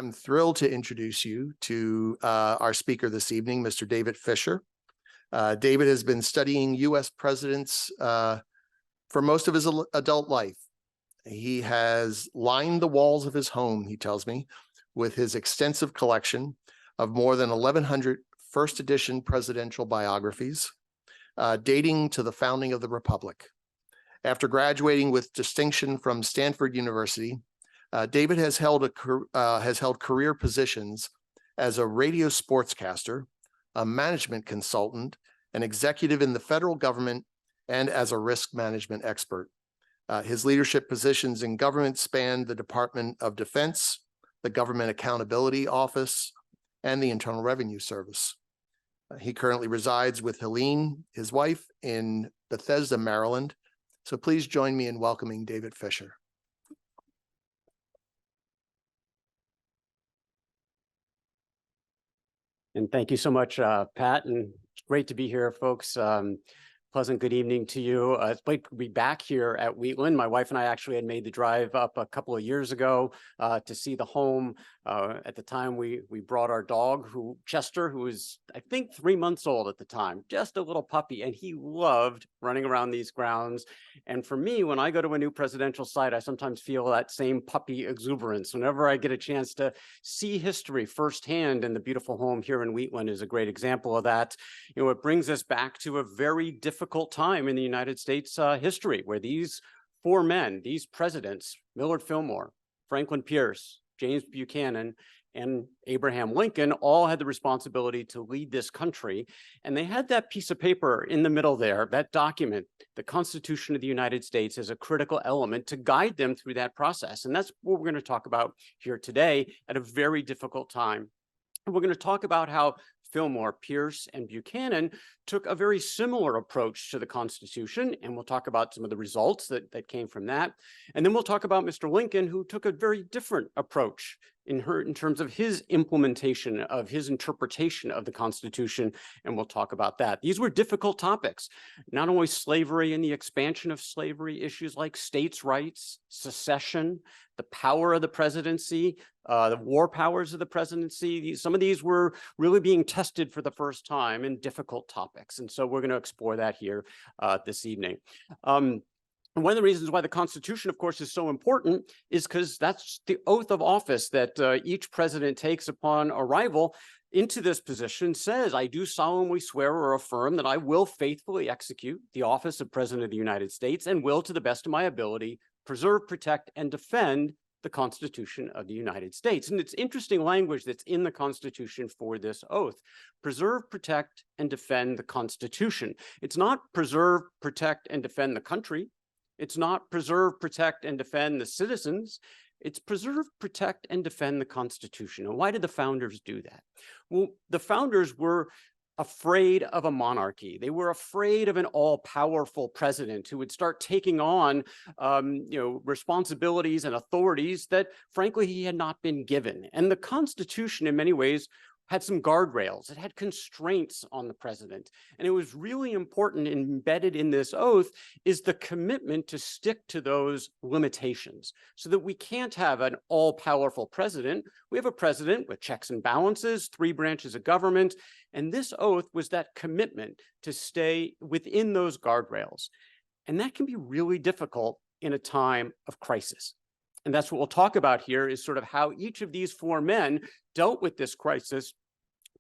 I'm thrilled to introduce you to our speaker this evening, Mr. David Fisher. David has been studying U.S. presidents for most of his adult life. He has lined the walls of his home, he tells me, with his extensive collection of more than 1,100 first edition presidential biographies, dating to the founding of the Republic. After graduating with distinction from Stanford University, David has held career positions as a radio sportscaster, a management consultant, an executive in the federal government, and as a risk management expert. His leadership positions in government span the Department of Defense, the Government Accountability Office, and the Internal Revenue Service. He currently resides with Helene, his wife, in Bethesda, Maryland. So please join me in welcoming David Fisher. And thank you so much, Pat, and it's great to be here, folks. Pleasant good evening to you. It's great to be back here at Wheatland. My wife and I actually had made the drive up a couple of years ago to see the home. At the time, we brought our dog, Chester, who was, I think, 3 months old at the time, just a little puppy, and he loved running around these grounds. And for me, when I go to a new presidential site, I sometimes feel that same puppy exuberance. Whenever I get a chance to see history firsthand, and the beautiful home here in Wheatland is a great example of that. You know, it brings us back to a very difficult time in the United States history, where these four men, these presidents, Millard Fillmore, Franklin Pierce, James Buchanan, and Abraham Lincoln, all had the responsibility to lead this country. And they had that piece of paper in the middle there, that document, the Constitution of the United States, as a critical element to guide them through that process. And that's what we're going to talk about here today at a very difficult time. And we're going to talk about how Fillmore, Pierce, and Buchanan took a very similar approach to the Constitution, and we'll talk about some of the results that came from that. And then we'll talk about Mr. Lincoln, who took a very different approach in terms of his implementation of his interpretation of the Constitution, and we'll talk about that. These were difficult topics, not only slavery and the expansion of slavery, issues like states' rights, secession, the power of the presidency, the war powers of the presidency. Some of these were really being tested for the first time in difficult topics. And so we're going to explore that here this evening. And one of the reasons why the Constitution, of course, is so important is because that's the oath of office that each president takes upon arrival into this position. Says, I do solemnly swear or affirm that I will faithfully execute the office of President of the United States and will, to the best of my ability, preserve, protect, and defend the Constitution of the United States. And it's interesting language that's in the Constitution for this oath. Preserve, protect, and defend the Constitution. It's not preserve, protect, and defend the country. It's not preserve, protect, and defend the citizens. It's preserve, protect, and defend the Constitution. And why did the founders do that? Well, the founders were afraid of a monarchy. They were afraid of an all-powerful president who would start taking on responsibilities and authorities that, frankly, he had not been given. And the Constitution, in many ways, had some guardrails. It had constraints on the president. And it was really important, embedded in this oath, is the commitment to stick to those limitations so that we can't have an all-powerful president. We have a president with checks and balances, 3 branches of government, and this oath was that commitment to stay within those guardrails. And that can be really difficult in a time of crisis. And that's what we'll talk about here, is sort of how each of these 4 men dealt with this crisis,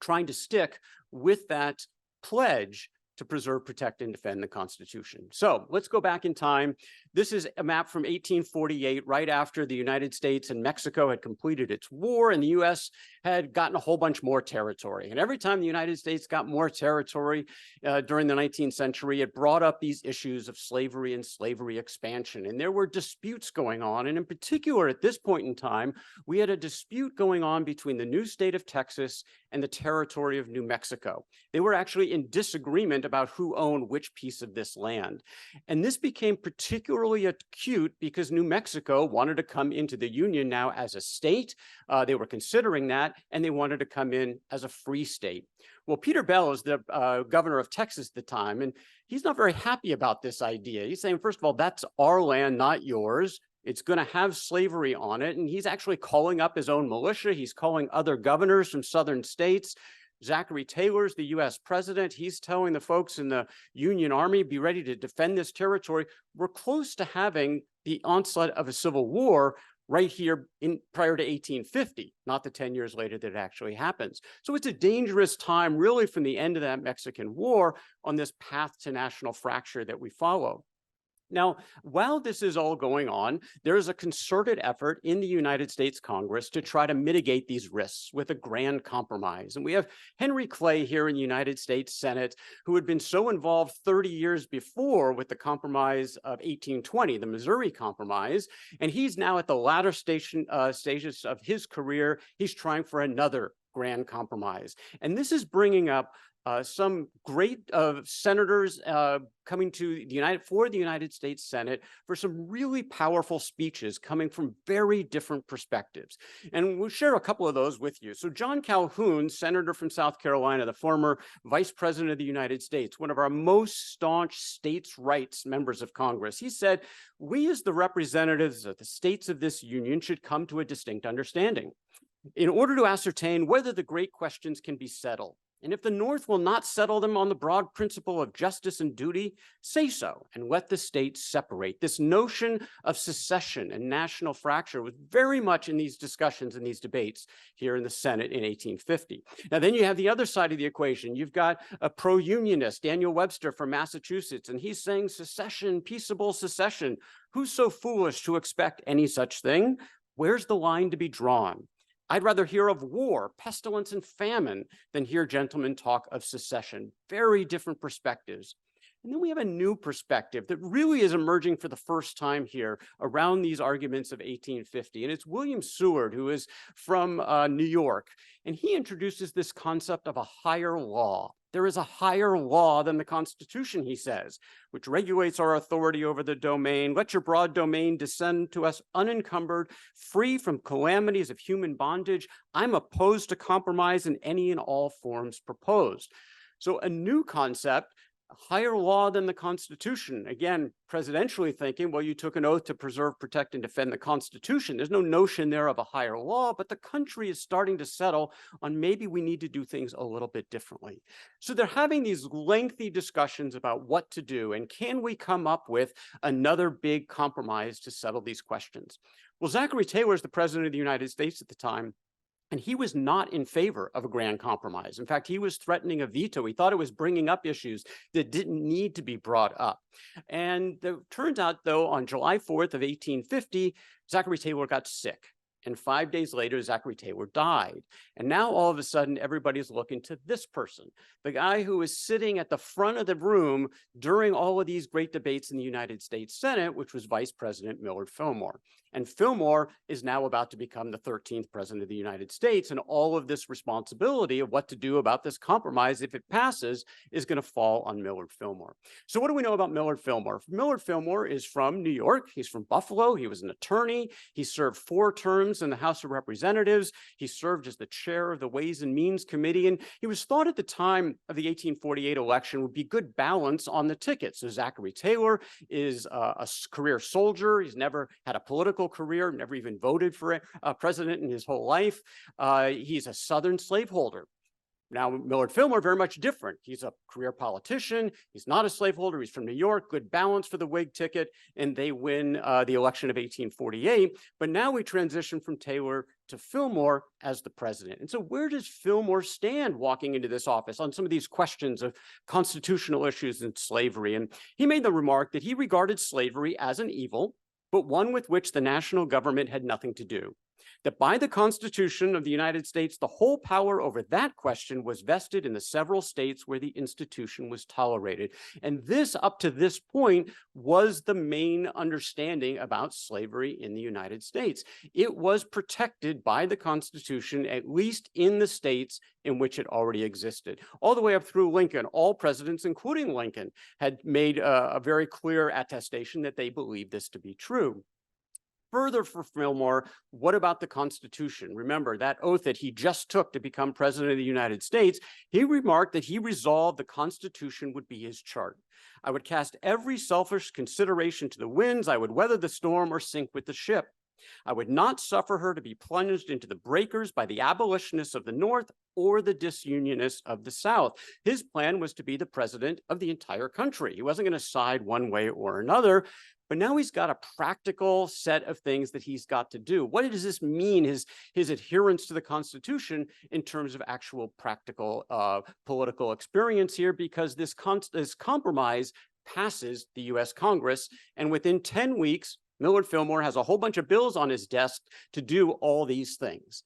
trying to stick with that pledge to preserve, protect, and defend the Constitution. So let's go back in time. This is a map from 1848, right after the United States and Mexico had completed its war, and the U.S. had gotten a whole bunch more territory. And every time the United States got more territory during the 19th century, it brought up these issues of slavery and slavery expansion. And there were disputes going on. And in particular, at this point in time, we had a dispute going on between the new state of Texas and the territory of New Mexico. They were actually in disagreement about who owned which piece of this land. And this became particularly acute because New Mexico wanted to come into the Union now as a state. They were considering that, and they wanted to come in as a free state. Well, Peter Bell is the governor of Texas at the time, and he's not very happy about this idea. He's saying, first of all, that's our land, not yours. It's going to have slavery on it. And he's actually calling up his own militia. He's calling other governors from southern states. Zachary Taylor's the US president. He's telling the folks in the Union Army, be ready to defend this territory. We're close to having the onslaught of a civil war right here prior to 1850, not the 10 years later that it actually happens. So it's a dangerous time, really, from the end of that Mexican War on this path to national fracture that we follow. Now, while this is all going on, there is a concerted effort in the United States Congress to try to mitigate these risks with a grand compromise. And we have Henry Clay here in the United States Senate, who had been so involved 30 years before with the Compromise of 1820, the Missouri Compromise. And he's now at the latter stages of his career. He's trying for another grand compromise. And this is bringing up some great senators coming to the United States Senate for some really powerful speeches coming from very different perspectives. And we'll share a couple of those with you. So John Calhoun, senator from South Carolina, the former vice president of the United States, one of our most staunch states' rights members of Congress, he said, "We as the representatives of the states of this union should come to a distinct understanding in order to ascertain whether the great questions can be settled. And if the North will not settle them on the broad principle of justice and duty, say so and let the states separate." This notion of secession and national fracture was very much in these discussions and these debates here in the Senate in 1850. Now, then you have the other side of the equation. You've got a pro-unionist, Daniel Webster from Massachusetts, and he's saying secession, peaceable secession. Who's so foolish to expect any such thing? Where's the line to be drawn? I'd rather hear of war, pestilence, and famine than hear gentlemen talk of secession. Very different perspectives. And then we have a new perspective that really is emerging for the first time here around these arguments of 1850. And it's William Seward, who is from New York. And he introduces this concept of a higher law. There is a higher law than the Constitution, he says, which regulates our authority over the domain. Let your broad domain descend to us unencumbered, free from calamities of human bondage. I'm opposed to compromise in any and all forms proposed. So a new concept, a higher law than the Constitution. Again, presidentially thinking, well, you took an oath to preserve, protect, and defend the Constitution. There's no notion there of a higher law, but the country is starting to settle on maybe we need to do things a little bit differently. So they're having these lengthy discussions about what to do, and can we come up with another big compromise to settle these questions? Well, Zachary Taylor is the president of the United States at the time, and he was not in favor of a grand compromise. In fact, he was threatening a veto. He thought it was bringing up issues that didn't need to be brought up. And it turns out, though, on July 4th of 1850, Zachary Taylor got sick. And 5 days later, Zachary Taylor died. And now all of a sudden, everybody's looking to this person, the guy who was sitting at the front of the room during all of these great debates in the United States Senate, which was Vice President Millard Fillmore. And Fillmore is now about to become the 13th president of the United States. And all of this responsibility of what to do about this compromise, if it passes, is going to fall on Millard Fillmore. So what do we know about Millard Fillmore? Millard Fillmore is from New York. He's from Buffalo. He was an attorney. He served 4 terms in the House of Representatives. He served as the chair of the Ways and Means Committee. And he was thought at the time of the 1848 election would be good balance on the ticket. So Zachary Taylor is a career soldier. He's never had a political career, never even voted for a president in his whole life. He's a Southern slaveholder. Now, Millard Fillmore, very much different. He's a career politician. He's not a slaveholder. He's from New York, good balance for the Whig ticket, and they win the election of 1848. But now we transition from Taylor to Fillmore as the president. And so where does Fillmore stand walking into this office on some of these questions of constitutional issues and slavery? And he made the remark that he regarded slavery as an evil, but one with which the national government had nothing to do. That by the Constitution of the United States, the whole power over that question was vested in the several states where the institution was tolerated. And this, up to this point, was the main understanding about slavery in the United States. It was protected by the Constitution, at least in the states in which it already existed. All the way up through Lincoln, all presidents, including Lincoln, had made a very clear attestation that they believed this to be true. further for Fillmore, what about the Constitution? Remember that oath that he just took to become president of the United States. He remarked that he resolved the Constitution would be his chart. I would cast every selfish consideration to the winds. I would weather the storm or sink with the ship. I would not suffer her to be plunged into the breakers by the abolitionists of the North or the disunionists of the South. His plan was to be the president of the entire country. He wasn't going to side one way or another, but now he's got a practical set of things that he's got to do. What does this mean, his adherence to the Constitution in terms of actual practical political experience here? Because this compromise passes the US Congress, and within 10 weeks, Millard Fillmore has a whole bunch of bills on his desk to do all these things.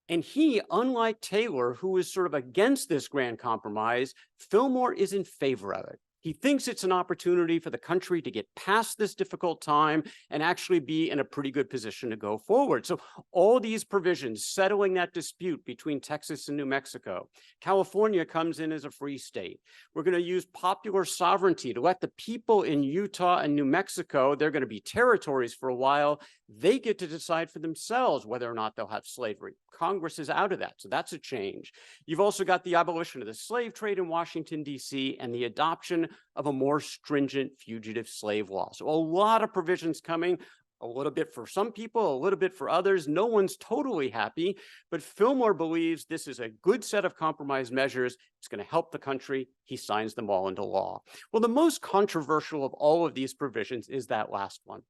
And he, unlike Taylor, who is sort of against this grand compromise, Fillmore is in favor of it. He thinks it's an opportunity for the country to get past this difficult time and actually be in a pretty good position to go forward. So all these provisions settling that dispute between Texas and New Mexico. California comes in as a free state. We're going to use popular sovereignty to let the people in Utah and New Mexico, they're going to be territories for a while. They get to decide for themselves whether or not they'll have slavery. Congress is out of that, so that's a change. You've also got the abolition of the slave trade in Washington, D.C., and the adoption of a more stringent fugitive slave law. So a lot of provisions coming, a little bit for some people, a little bit for others. No one's totally happy, but Fillmore believes this is a good set of compromise measures. It's going to help the country. He signs them all into law. Well, the most controversial of all of these provisions is that last one,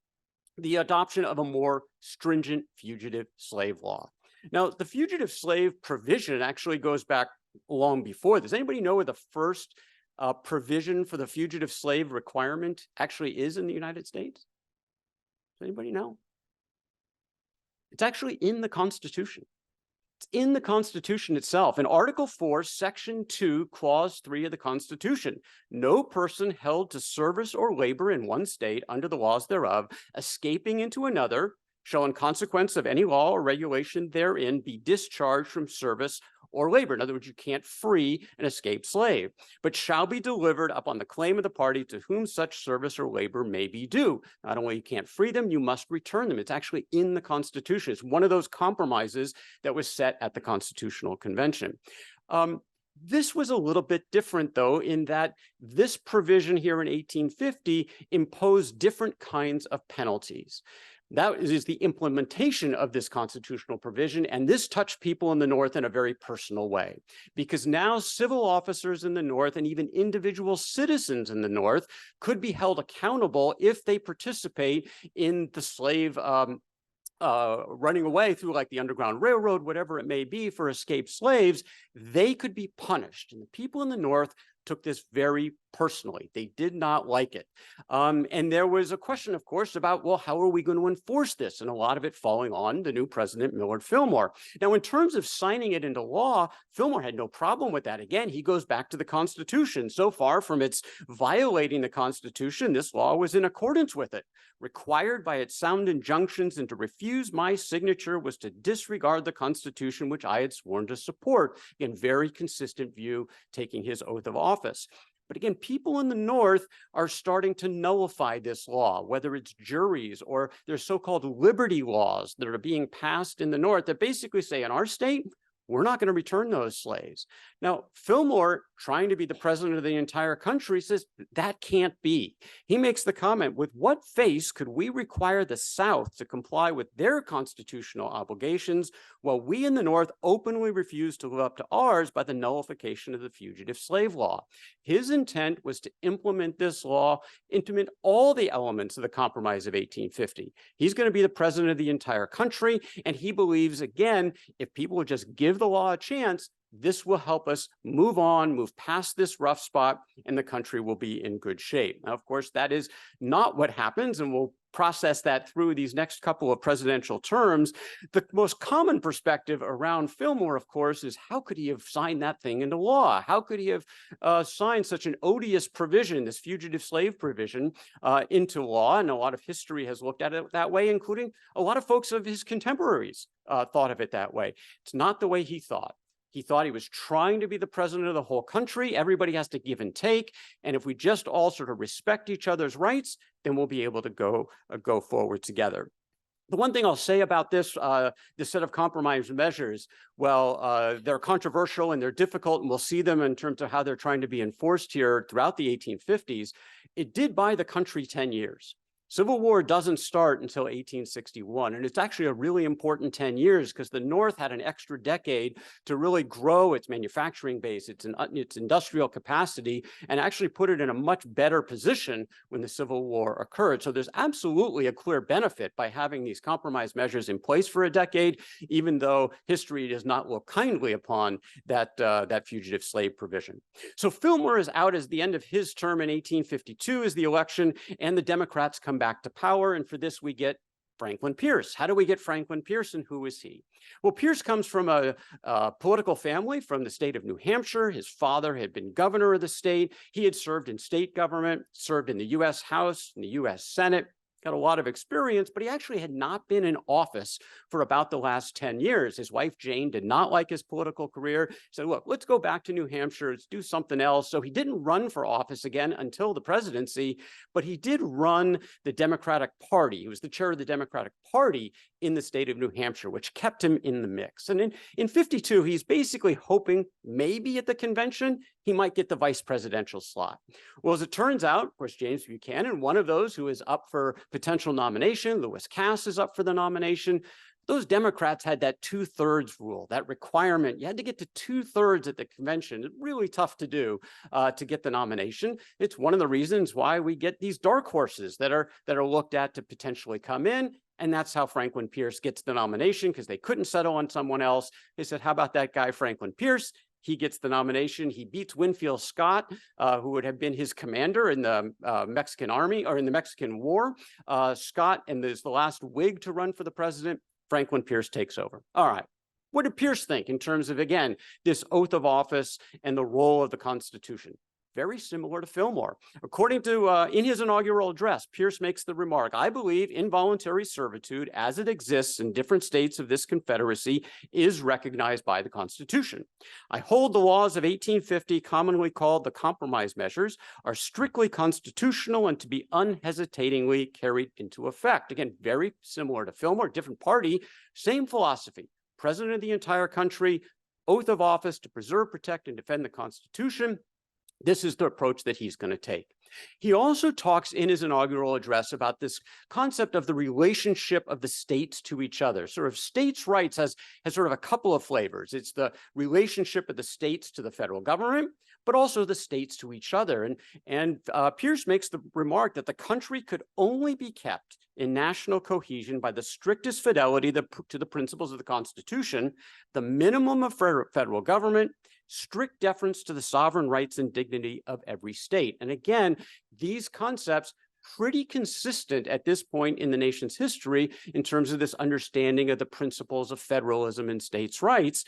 the adoption of a more stringent fugitive slave law. Now, the fugitive slave provision actually goes back long before this. Anybody know where the first provision for the fugitive slave requirement actually is in the United States? Does anybody know? It's actually in the Constitution. It's in the Constitution itself. In Article 4, Section 2, Clause 3 of the Constitution, no person held to service or labor in one state under the laws thereof, escaping into another, shall in consequence of any law or regulation therein be discharged from service or labor. In other words, you can't free an escaped slave, but shall be delivered upon the claim of the party to whom such service or labor may be due. Not only you can't free them, you must return them. It's actually in the Constitution. It's one of those compromises that was set at the Constitutional Convention. This was a little bit different, though, in that this provision here in 1850 imposed different kinds of penalties. That is the implementation of this constitutional provision, and this touched people in the North in a very personal way, because now civil officers in the North and even individual citizens in the North could be held accountable if they participate in the slave running away through like the Underground Railroad, whatever it may be, for escaped slaves. They could be punished, and the people in the North took this very personally. They did not like it. And there was a question, of course, about, well, how are we going to enforce this? And a lot of it falling on the new president, Millard Fillmore. Now, in terms of signing it into law, Fillmore had no problem with that. Again, he goes back to the Constitution. So far from its violating the Constitution, this law was in accordance with it. Required by its sound injunctions, and to refuse my signature was to disregard the Constitution which I had sworn to support. Again, very consistent view, taking his oath of office. But again, people in the North are starting to nullify this law, whether it's juries or there's so-called liberty laws that are being passed in the North that basically say, in our state, we're not going to return those slaves. Now, Fillmore, trying to be the president of the entire country, says that can't be. He makes the comment, with what face could we require the South to comply with their constitutional obligations while we in the North openly refuse to live up to ours by the nullification of the fugitive slave law? His intent was to implement this law, implement all the elements of the Compromise of 1850. He's going to be the president of the entire country, and he believes, again, if people would just give the law a chance, this will help us move on, move past this rough spot, and the country will be in good shape. Now, of course, that is not what happens, and we'll process that through these next couple of presidential terms. The most common perspective around Fillmore, of course, is how could he have signed that thing into law? How could he have signed such an odious provision, this fugitive slave provision, into law? And a lot of history has looked at it that way, including a lot of folks of his contemporaries thought of it that way. It's not the way he thought. He thought he was trying to be the president of the whole country. Everybody has to give and take. And if we just all sort of respect each other's rights, then we'll be able to go forward together. The one thing I'll say about this set of compromise measures, well, they're controversial and they're difficult, and we'll see them in terms of how they're trying to be enforced here throughout the 1850s. It did buy the country 10 years. Civil War doesn't start until 1861, and it's actually a really important 10 years because the North had an extra decade to really grow its manufacturing base, its industrial capacity, and actually put it in a much better position when the Civil War occurred. So there's absolutely a clear benefit by having these compromise measures in place for a decade, even though history does not look kindly upon that fugitive slave provision. So Fillmore is out as the end of his term in 1852 is the election, and the Democrats come back to power. And for this, we get Franklin Pierce. How do we get Franklin Pierce, and who is he? Well, Pierce comes from a political family from the state of New Hampshire. His father had been governor of the state. He had served in state government, served in the U.S. House, in the U.S. Senate, got a lot of experience, but he actually had not been in office for about the last 10 years. His wife, Jane, did not like his political career. She said, look, let's go back to New Hampshire. Let's do something else. So he didn't run for office again until the presidency, but he did run the Democratic Party. He was the chair of the Democratic Party in the state of New Hampshire, which kept him in the mix. And in 52, he's basically hoping maybe at the convention, he might get the vice presidential slot. Well, as it turns out, of course, James Buchanan, one of those who is up for potential nomination, Lewis Cass is up for the nomination. Those Democrats had that 2/3 rule, that requirement. You had to get to 2/3 at the convention. It's really tough to do to get the nomination. It's one of the reasons why we get these dark horses that are looked at to potentially come in. And that's how Franklin Pierce gets the nomination, because they couldn't settle on someone else. They said, how about that guy, Franklin Pierce? He gets the nomination. He beats Winfield Scott, who would have been his commander in the Mexican Army or in the Mexican War. Scott, and is the last Whig to run for the president. Franklin Pierce takes over. All right. What did Pierce think in terms of, again, this oath of office and the role of the Constitution? Very similar to Fillmore. According to, in his inaugural address, Pierce makes the remark, I believe involuntary servitude as it exists in different states of this Confederacy is recognized by the Constitution. I hold the laws of 1850, commonly called the compromise measures, are strictly constitutional and to be unhesitatingly carried into effect. Again, very similar to Fillmore, different party, same philosophy. President of the entire country, oath of office to preserve, protect, and defend the Constitution. This is the approach that he's going to take. He also talks in his inaugural address about this concept of the relationship of the states to each other. Sort of states' rights has sort of a couple of flavors. It's the relationship of the states to the federal government, but also the states to each other. And Pierce makes the remark that the country could only be kept in national cohesion by the strictest fidelity to the principles of the Constitution, the minimum of federal government, strict deference to the sovereign rights and dignity of every state. And again, these concepts pretty consistent at this point in the nation's history in terms of this understanding of the principles of federalism and states' rights.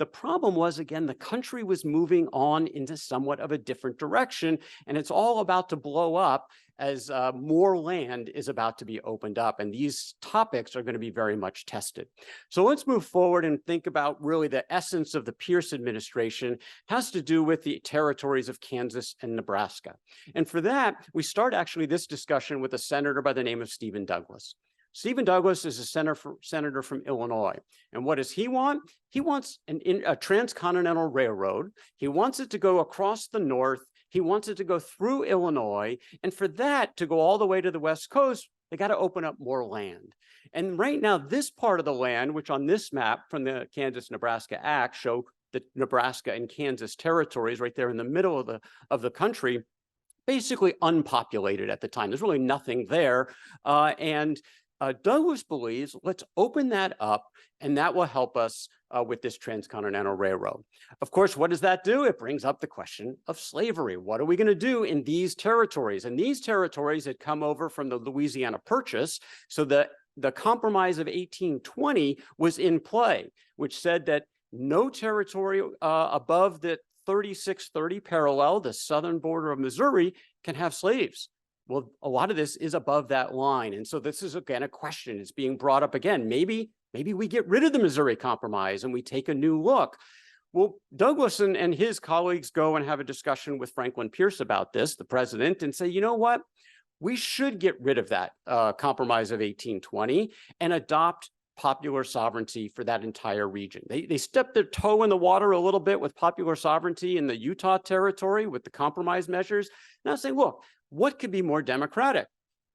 The problem was, again, the country was moving on into somewhat of a different direction, and it's all about to blow up as more land is about to be opened up, and these topics are going to be very much tested. So let's move forward and think about really the essence of the Pierce administration has to do with the territories of Kansas and Nebraska. And for that, we start actually this discussion with a senator by the name of Stephen Douglas. Stephen Douglas is a senator from Illinois. And what does he want? He wants a transcontinental railroad. He wants it to go across the north. He wants it to go through Illinois. And for that to go all the way to the West Coast, they got to open up more land. And right now, this part of the land, which on this map from the Kansas-Nebraska Act show the Nebraska and Kansas territories right there in the middle of the country, basically unpopulated at the time. There's really nothing there. Douglas believes, let's open that up, and that will help us with this transcontinental railroad. Of course, what does that do? It brings up the question of slavery. What are we going to do in these territories? And these territories had come over from the Louisiana Purchase. So the Compromise of 1820 was in play, which said that no territory above the 3630 parallel, the southern border of Missouri, can have slaves. Well, a lot of this is above that line. And so this is, again, a question. It's being brought up again. Maybe we get rid of the Missouri Compromise and we take a new look. Well, Douglas and his colleagues go and have a discussion with Franklin Pierce about this, the president, and say, you know what? we should get rid of that Compromise of 1820 and adopt popular sovereignty for that entire region. They stepped their toe in the water a little bit with popular sovereignty in the Utah territory with the compromise measures. And I was saying, look, what could be more democratic?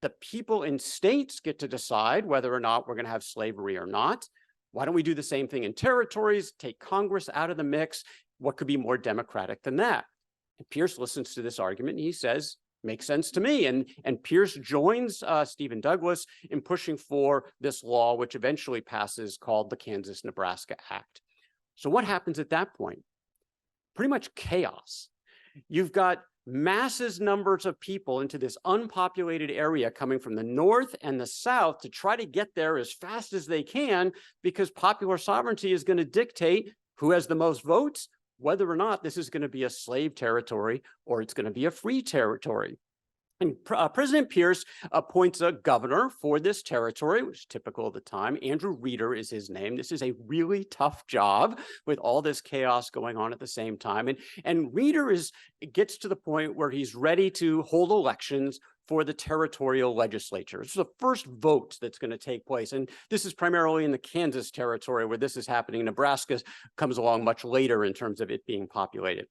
The people in states get to decide whether or not we're going to have slavery or not. Why don't we do the same thing in territories, take Congress out of the mix? What could be more democratic than that? And Pierce listens to this argument and he says, makes sense to me. And Pierce joins Stephen Douglas in pushing for this law, which eventually passes, called the Kansas-Nebraska Act. So what happens at that point? Pretty much chaos. You've got massive numbers of people into this unpopulated area coming from the north and the south to try to get there as fast as they can, because popular sovereignty is going to dictate who has the most votes, whether or not this is going to be a slave territory or it's going to be a free territory. And President Pierce appoints a governor for this territory, which is typical of the time. Andrew Reeder is his name. This is a really tough job with all this chaos going on at the same time. And Reeder gets to the point where he's ready to hold elections for the territorial legislature. It's the first vote that's going to take place. And this is primarily in the Kansas territory where this is happening. Nebraska comes along much later in terms of it being populated.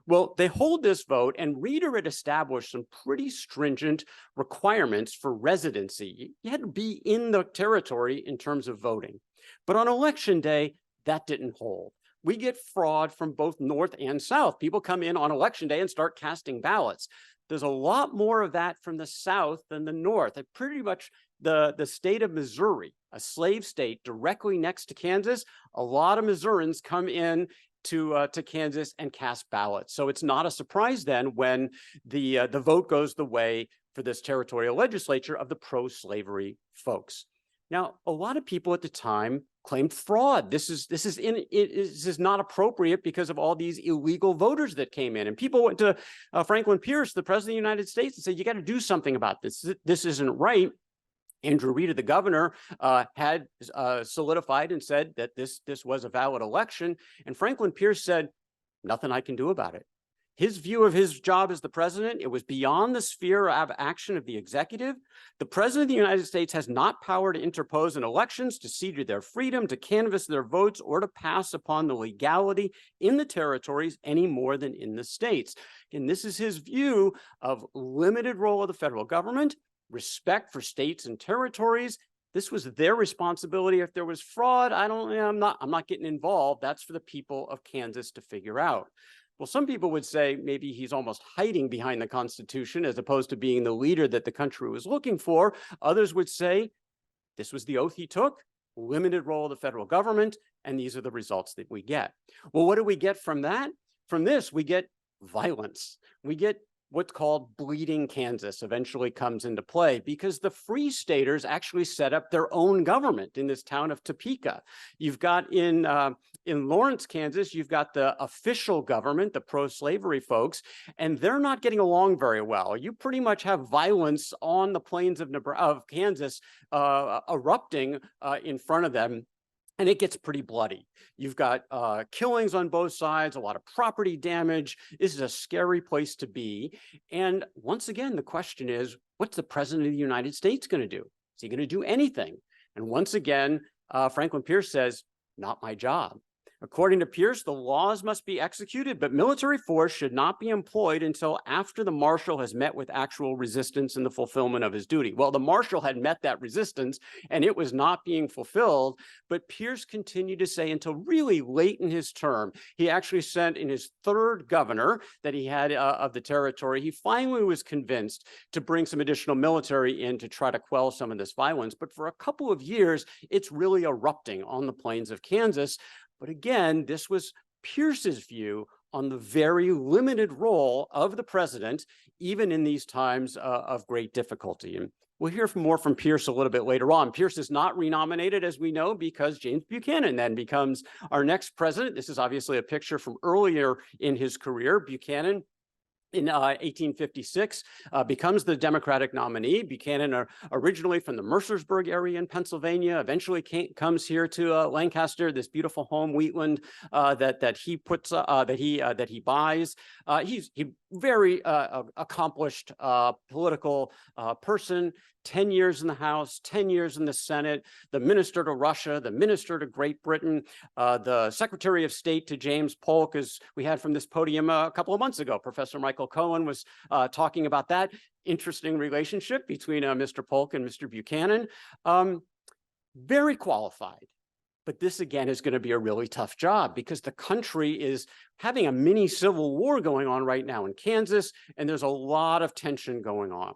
Well, they hold this vote, and Reeder had established some pretty stringent requirements for residency. You had to be in the territory in terms of voting. But on election day, that didn't hold. We get fraud from both north and south. People come in on election day and start casting ballots. There's a lot more of that from the south than the north. And pretty much the state of Missouri, a slave state directly next to Kansas, a lot of Missourians come in to Kansas and cast ballots. So it's not a surprise then when the vote goes the way for this territorial legislature of the pro-slavery folks. Now, a lot of people at the time claimed fraud. This is not appropriate because of all these illegal voters that came in. And people went to Franklin Pierce, the president of the United States, and said, you got to do something about this. This isn't right. Andrew Reeder, the governor, had solidified and said that this was a valid election. And Franklin Pierce said, nothing I can do about it. His view of his job as the president, it was beyond the sphere of action of the executive. The president of the United States has not power to interpose in elections, to cede to their freedom, to canvass their votes, or to pass upon the legality in the territories any more than in the states. And this is his view of limited role of the federal government, respect for states and territories. This was their responsibility. If there was fraud, I'm not getting involved. That's for the people of Kansas to figure out. Well, some people would say maybe he's almost hiding behind the Constitution as opposed to being the leader that the country was looking for. Others would say this was the oath he took, limited role of the federal government, and these are the results that we get. Well, what do we get from that? From this, we get violence. We get what's called bleeding Kansas eventually comes into play because the Free Staters actually set up their own government in this town of Topeka. You've got in Lawrence, Kansas, you've got the official government, the pro-slavery folks, and they're not getting along very well. You pretty much have violence on the plains of Kansas erupting in front of them. And it gets pretty bloody. You've got killings on both sides, a lot of property damage. This is a scary place to be. And once again, the question is, what's the president of the United States going to do? Is he going to do anything? And once again, Franklin Pierce says, not my job. According to Pierce, the laws must be executed, but military force should not be employed until after the marshal has met with actual resistance in the fulfillment of his duty. Well, the marshal had met that resistance and it was not being fulfilled, but Pierce continued to say until really late in his term, he actually sent in his third governor that he had of the territory, he finally was convinced to bring some additional military in to try to quell some of this violence. But for a couple of years, it's really erupting on the plains of Kansas. But again, this was Pierce's view on the very limited role of the president, even in these times of great difficulty. And we'll hear more from Pierce a little bit later on. Pierce is not renominated, as we know, because James Buchanan then becomes our next president. This is obviously a picture from earlier in his career. Buchanan, in 1856, becomes the Democratic nominee. Buchanan, originally from the Mercersburg area in Pennsylvania, eventually comes here to Lancaster, this beautiful home, Wheatland, that he buys. He very accomplished political person, 10 years in the House, 10 years in the Senate, the minister to Russia, the minister to Great Britain, the Secretary of State to James Polk, as we had from this podium a couple of months ago. Professor Michael Cohen was talking about that interesting relationship between Mr. Polk and Mr. Buchanan. Very qualified. But this, again, is going to be a really tough job because the country is having a mini civil war going on right now in Kansas, and there's a lot of tension going on.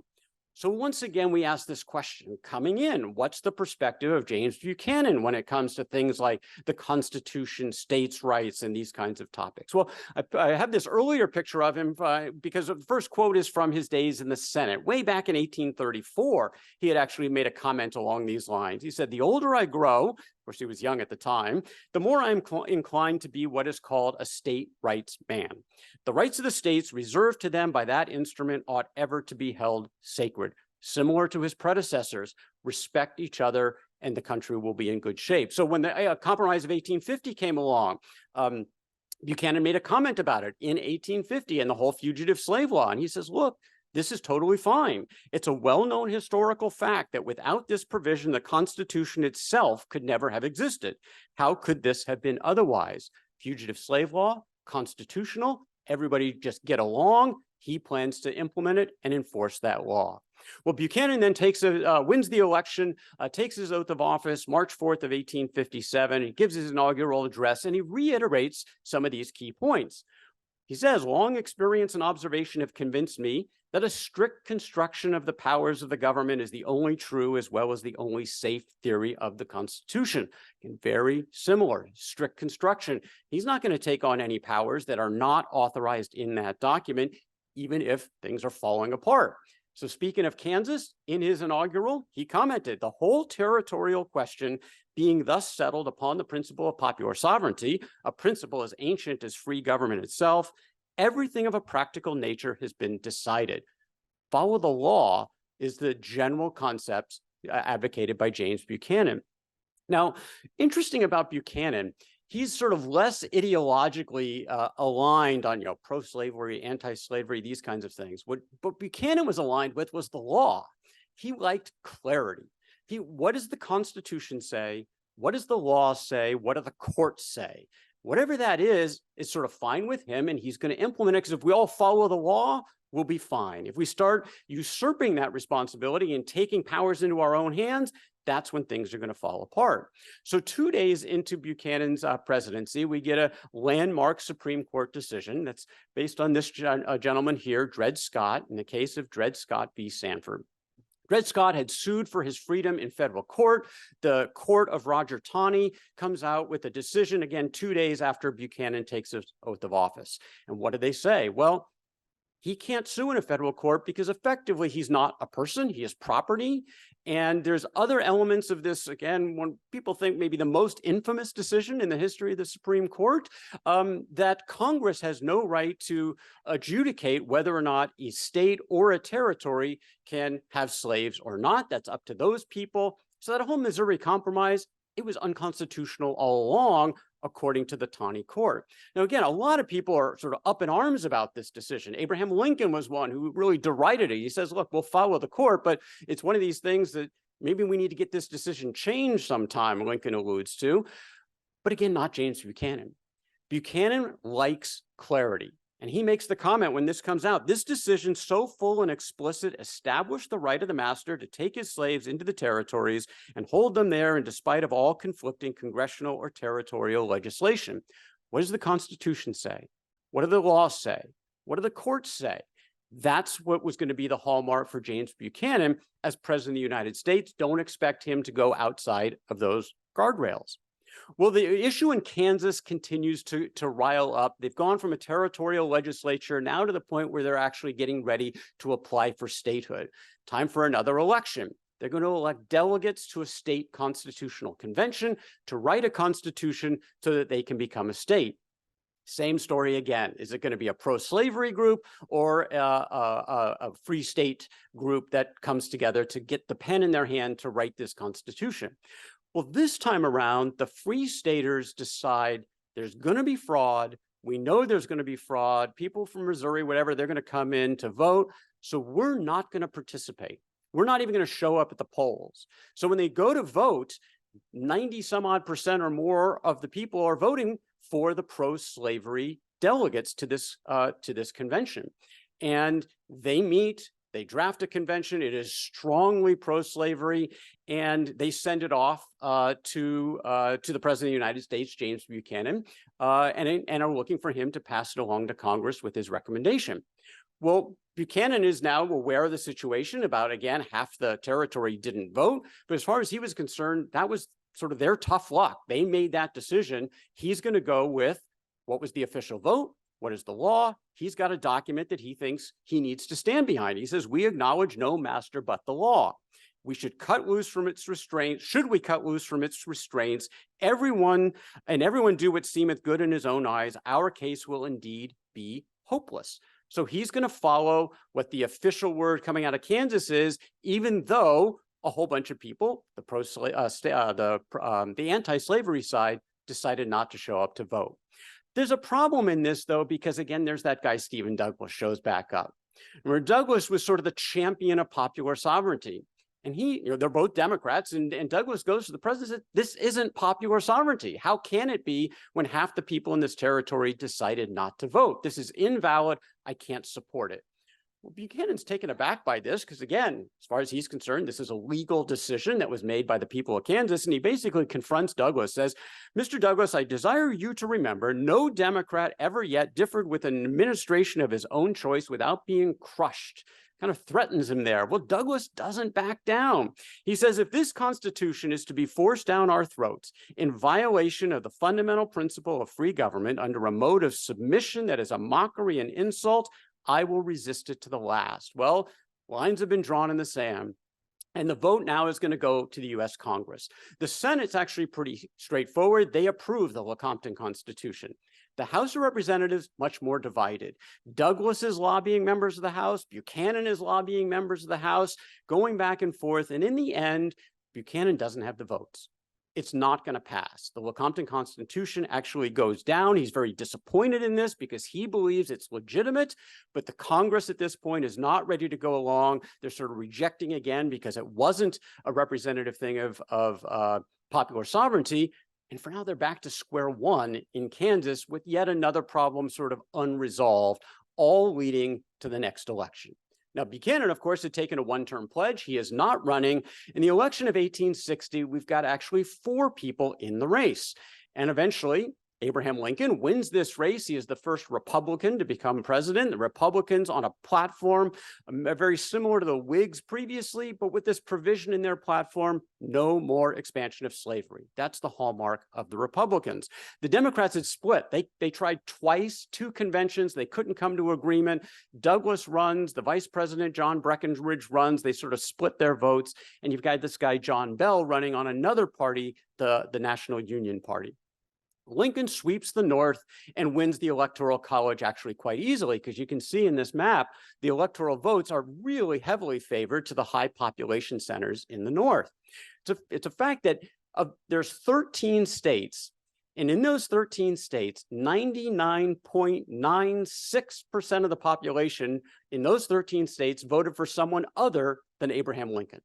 So once again, we ask this question coming in, what's the perspective of James Buchanan when it comes to things like the Constitution, states' rights, and these kinds of topics? Well, I have this earlier picture of him because the first quote is from his days in the Senate. Way back in 1834, he had actually made a comment along these lines. He said, "The older I grow," of course, he was young at the time, "the more I'm inclined to be what is called a state rights man. The rights of the states reserved to them by that instrument ought ever to be held sacred. Similar to his predecessors, respect each other and the country will be in good shape." So when the Compromise of 1850 came along, Buchanan made a comment about it in 1850 and the whole fugitive slave law. And he says, look, this is totally fine. It's a well-known historical fact that without this provision, the Constitution itself could never have existed. How could this have been otherwise? Fugitive slave law, constitutional, everybody just get along. He plans to implement it and enforce that law. Well, Buchanan then wins the election, takes his oath of office, March 4th of 1857. He gives his inaugural address, and he reiterates some of these key points. He says, "Long experience and observation have convinced me that a strict construction of the powers of the government is the only true as well as the only safe theory of the Constitution." And very similar, strict construction. He's not going to take on any powers that are not authorized in that document, even if things are falling apart. So speaking of Kansas, in his inaugural, he commented, "The whole territorial question being thus settled upon the principle of popular sovereignty, a principle as ancient as free government itself, everything of a practical nature has been decided. Follow the law is the general concept advocated by James Buchanan." Now, interesting about Buchanan, he's sort of less ideologically aligned on, pro-slavery, anti-slavery, these kinds of things. What Buchanan was aligned with was the law. He liked clarity. What does the Constitution say? What does the law say? What do the courts say? Whatever that is sort of fine with him, and he's going to implement it because if we all follow the law, we'll be fine. If we start usurping that responsibility and taking powers into our own hands, that's when things are going to fall apart. So 2 days into Buchanan's presidency, we get a landmark Supreme Court decision that's based on this gentleman here, Dred Scott, in the case of Dred Scott v. Sanford. Dred Scott had sued for his freedom in federal court. The court of Roger Taney comes out with a decision, again, 2 days after Buchanan takes his oath of office. And what did they say? Well, he can't sue in a federal court because effectively he's not a person, he is property. And there's other elements of this, again, when people think maybe the most infamous decision in the history of the Supreme Court, that Congress has no right to adjudicate whether or not a state or a territory can have slaves or not. That's up to those people. So that whole Missouri Compromise, it was unconstitutional all along, according to the Taney court. Now, again, a lot of people are sort of up in arms about this decision. Abraham Lincoln was one who really derided it. He says, look, we'll follow the court, but it's one of these things that maybe we need to get this decision changed sometime, Lincoln alludes to. But again, not James Buchanan. Buchanan likes clarity. And he makes the comment when this comes out, "This decision so full and explicit established the right of the master to take his slaves into the territories and hold them there in despite of all conflicting congressional or territorial legislation." What does the Constitution say? What do the laws say? What do the courts say? That's what was going to be the hallmark for James Buchanan as president of the United States. Don't expect him to go outside of those guardrails. Well, the issue in Kansas continues to rile up. They've gone from a territorial legislature now to the point where they're actually getting ready to apply for statehood. Time for another election. They're going to elect delegates to a state constitutional convention to write a constitution so that they can become a state. Same story again. Is it going to be a pro-slavery group or a free state group that comes together to get the pen in their hand to write this constitution? Well, this time around, the free staters decide there's going to be fraud, We know there's going to be fraud. People from Missouri, whatever, they're going to come in to vote. So we're not going to participate. We're not even going to show up at the polls. So when they go to vote, 90 some odd % or more of the people are voting for the pro-slavery delegates to this convention. And they meet, they draft a convention. It is strongly pro-slavery, and they send it off to the President of the United States, James Buchanan, and are looking for him to pass it along to Congress with his recommendation. Well, Buchanan is now aware of the situation. About, again, half the territory didn't vote. But as far as he was concerned, that was sort of their tough luck. They made that decision. He's going to go with what was the official vote, what is the law. He's got a document that he thinks he needs to stand behind. He says, we acknowledge no master but the law. We should cut loose from its restraints. Should we cut loose from its restraints? Everyone do what seemeth good in his own eyes. Our case will indeed be hopeless. So he's going to follow what the official word coming out of Kansas is, even though a whole bunch of people, the anti-slavery side, decided not to show up to vote. There's a problem in this, though, because, again, there's that guy, Stephen Douglas, shows back up. Where Douglas was sort of the champion of popular sovereignty. And they're both Democrats, and Douglas goes to the president and says, this isn't popular sovereignty. How can it be when half the people in this territory decided not to vote? This is invalid. I can't support it. Well, Buchanan's taken aback by this because, again, as far as he's concerned, this is a legal decision that was made by the people of Kansas. And he basically confronts Douglas, says, Mr. Douglas, I desire you to remember no Democrat ever yet differed with an administration of his own choice without being crushed. Kind of threatens him there. Well, Douglas doesn't back down. He says, if this Constitution is to be forced down our throats in violation of the fundamental principle of free government under a mode of submission that is a mockery and insult, I will resist it to the last. Well, lines have been drawn in the sand. And the vote now is going to go to the U.S. Congress. The Senate's actually pretty straightforward. They approve the Lecompton Constitution. The House of Representatives, much more divided. Douglas is lobbying members of the House. Buchanan is lobbying members of the House, going back and forth. And in the end, Buchanan doesn't have the votes. It's not going to pass. The Lecompton Constitution actually goes down. He's very disappointed in this because he believes it's legitimate, but the Congress at this point is not ready to go along. They're sort of rejecting again because it wasn't a representative thing of popular sovereignty. And for now, they're back to square one in Kansas with yet another problem sort of unresolved, all leading to the next election. Now, Buchanan, of course, had taken a one-term pledge. He is not running. In the election of 1860, we've got actually 4 people in the race. And eventually, Abraham Lincoln wins this race. He is the first Republican to become president. The Republicans on a platform very similar to the Whigs previously, but with this provision in their platform, no more expansion of slavery. That's the hallmark of the Republicans. The Democrats had split. They tried twice, 2 conventions. They couldn't come to agreement. Douglas runs. The vice president, John Breckinridge, runs. They sort of split their votes. And you've got this guy, John Bell, running on another party, the National Union Party. Lincoln sweeps the North and wins the Electoral College actually quite easily, because you can see in this map, the electoral votes are really heavily favored to the high population centers in the North. It's a fact that there's 13 states, and in those 13 states, 99.96% of the population in those 13 states voted for someone other than Abraham Lincoln.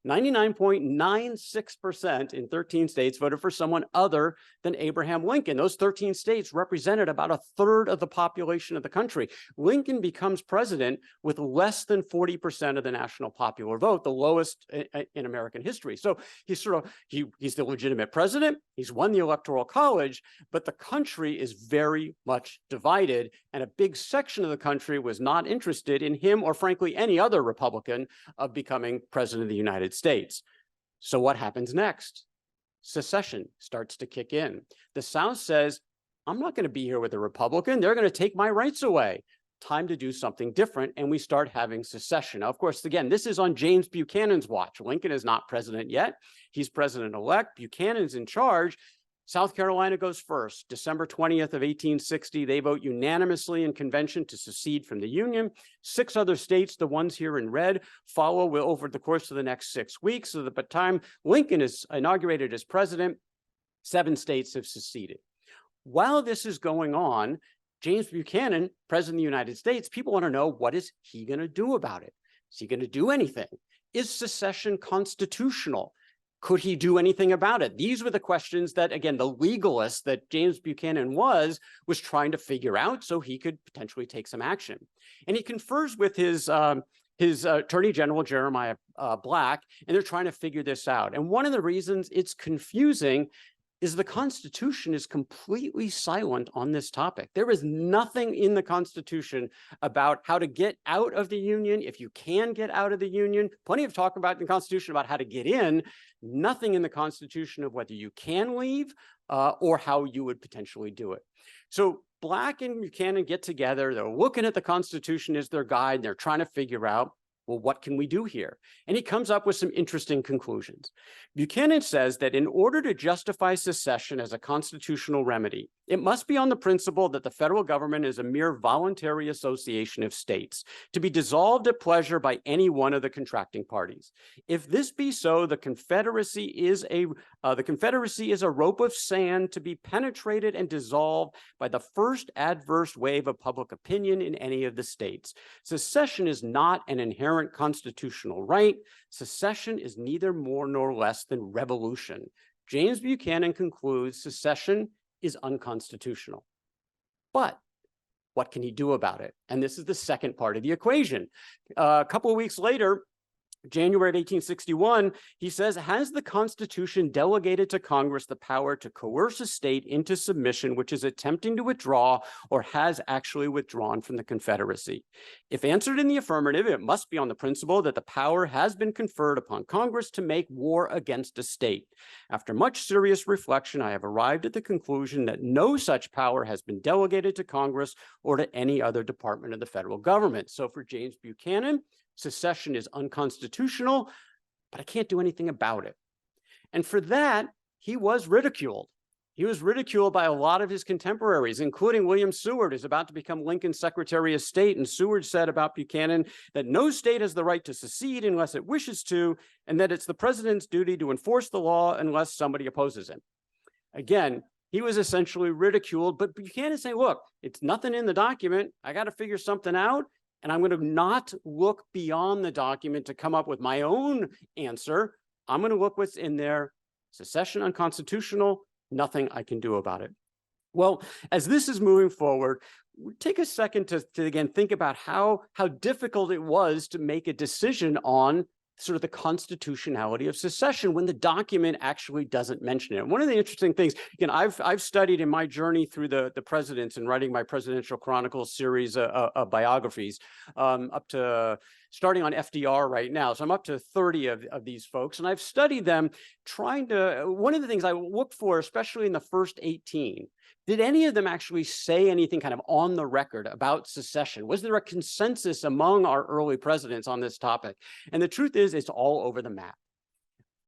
99.96% in 13 states voted for someone other than Abraham Lincoln. Those 13 states represented about 1/3 of the population of the country. Lincoln becomes president with less than 40% of the national popular vote, the lowest in American history. So he's the legitimate president. He's won the Electoral College, but the country is very much divided, and a big section of the country was not interested in him or, frankly, any other Republican of becoming president of the United States. So what happens next? Secession starts to kick in. The South says, I'm not going to be here with a Republican. They're going to take my rights away. Time to do something different. And we start having secession. Now, of course, again, this is on James Buchanan's watch. Lincoln is not president yet. He's president-elect. Buchanan's in charge. South Carolina goes first. December 20th of 1860, they vote unanimously in convention to secede from the Union. 6 other states, the ones here in red, follow over the course of the next 6 weeks, so that by the time Lincoln is inaugurated as president, 7 states have seceded. While this is going on, James Buchanan, President of the United States, people want to know, what is he going to do about it? Is he going to do anything? Is secession constitutional? Could he do anything about it? These were the questions that, again, the legalist that James Buchanan was trying to figure out so he could potentially take some action. And he confers with his Attorney General, Jeremiah Black, and they're trying to figure this out. And one of the reasons it's confusing is the Constitution is completely silent on this topic. There is nothing in the Constitution about how to get out of the Union, if you can get out of the Union. Plenty of talk about in the Constitution about how to get in. Nothing in the Constitution of whether you can leave or how you would potentially do it. So Black and Buchanan get together. They're looking at the Constitution as their guide. They're trying to figure out, well, what can we do here? And he comes up with some interesting conclusions. Buchanan says that in order to justify secession as a constitutional remedy, it must be on the principle that the federal government is a mere voluntary association of states to be dissolved at pleasure by any one of the contracting parties. If this be so, the Confederacy is a rope of sand to be penetrated and dissolved by the first adverse wave of public opinion in any of the states. Secession is not an inherent constitutional right. Secession is neither more nor less than revolution. James Buchanan concludes secession is unconstitutional. But what can he do about it? And this is the second part of the equation. A couple of weeks later, January 1861, he says, has the Constitution delegated to Congress the power to coerce a state into submission which is attempting to withdraw or has actually withdrawn from the Confederacy? If answered in the affirmative, it must be on the principle that the power has been conferred upon Congress to make war against a state. After much serious reflection, I have arrived at the conclusion that no such power has been delegated to Congress or to any other department of the federal government. So for James Buchanan, secession is unconstitutional, but I can't do anything about it. And for that, he was ridiculed. He was ridiculed by a lot of his contemporaries, including William Seward, who's about to become Lincoln's Secretary of State. And Seward said about Buchanan that no state has the right to secede unless it wishes to, and that it's the president's duty to enforce the law unless somebody opposes him. Again, he was essentially ridiculed, but Buchanan saying, look, it's nothing in the document. I got to figure something out. And I'm going to not look beyond the document to come up with my own answer. I'm going to look what's in there. Secession unconstitutional, nothing I can do about it. Well, as this is moving forward, take a second to again think about how difficult it was to make a decision on sort of the constitutionality of secession when the document actually doesn't mention it. One of the interesting things, again, I've studied in my journey through the presidents and writing my Presidential Chronicles series of biographies, up to starting on FDR right now. So I'm up to 30 of these folks, and I've studied them trying to, one of the things I look for, especially in the first 18, did any of them actually say anything kind of on the record about secession? Was there a consensus among our early presidents on this topic? And the truth is, it's all over the map.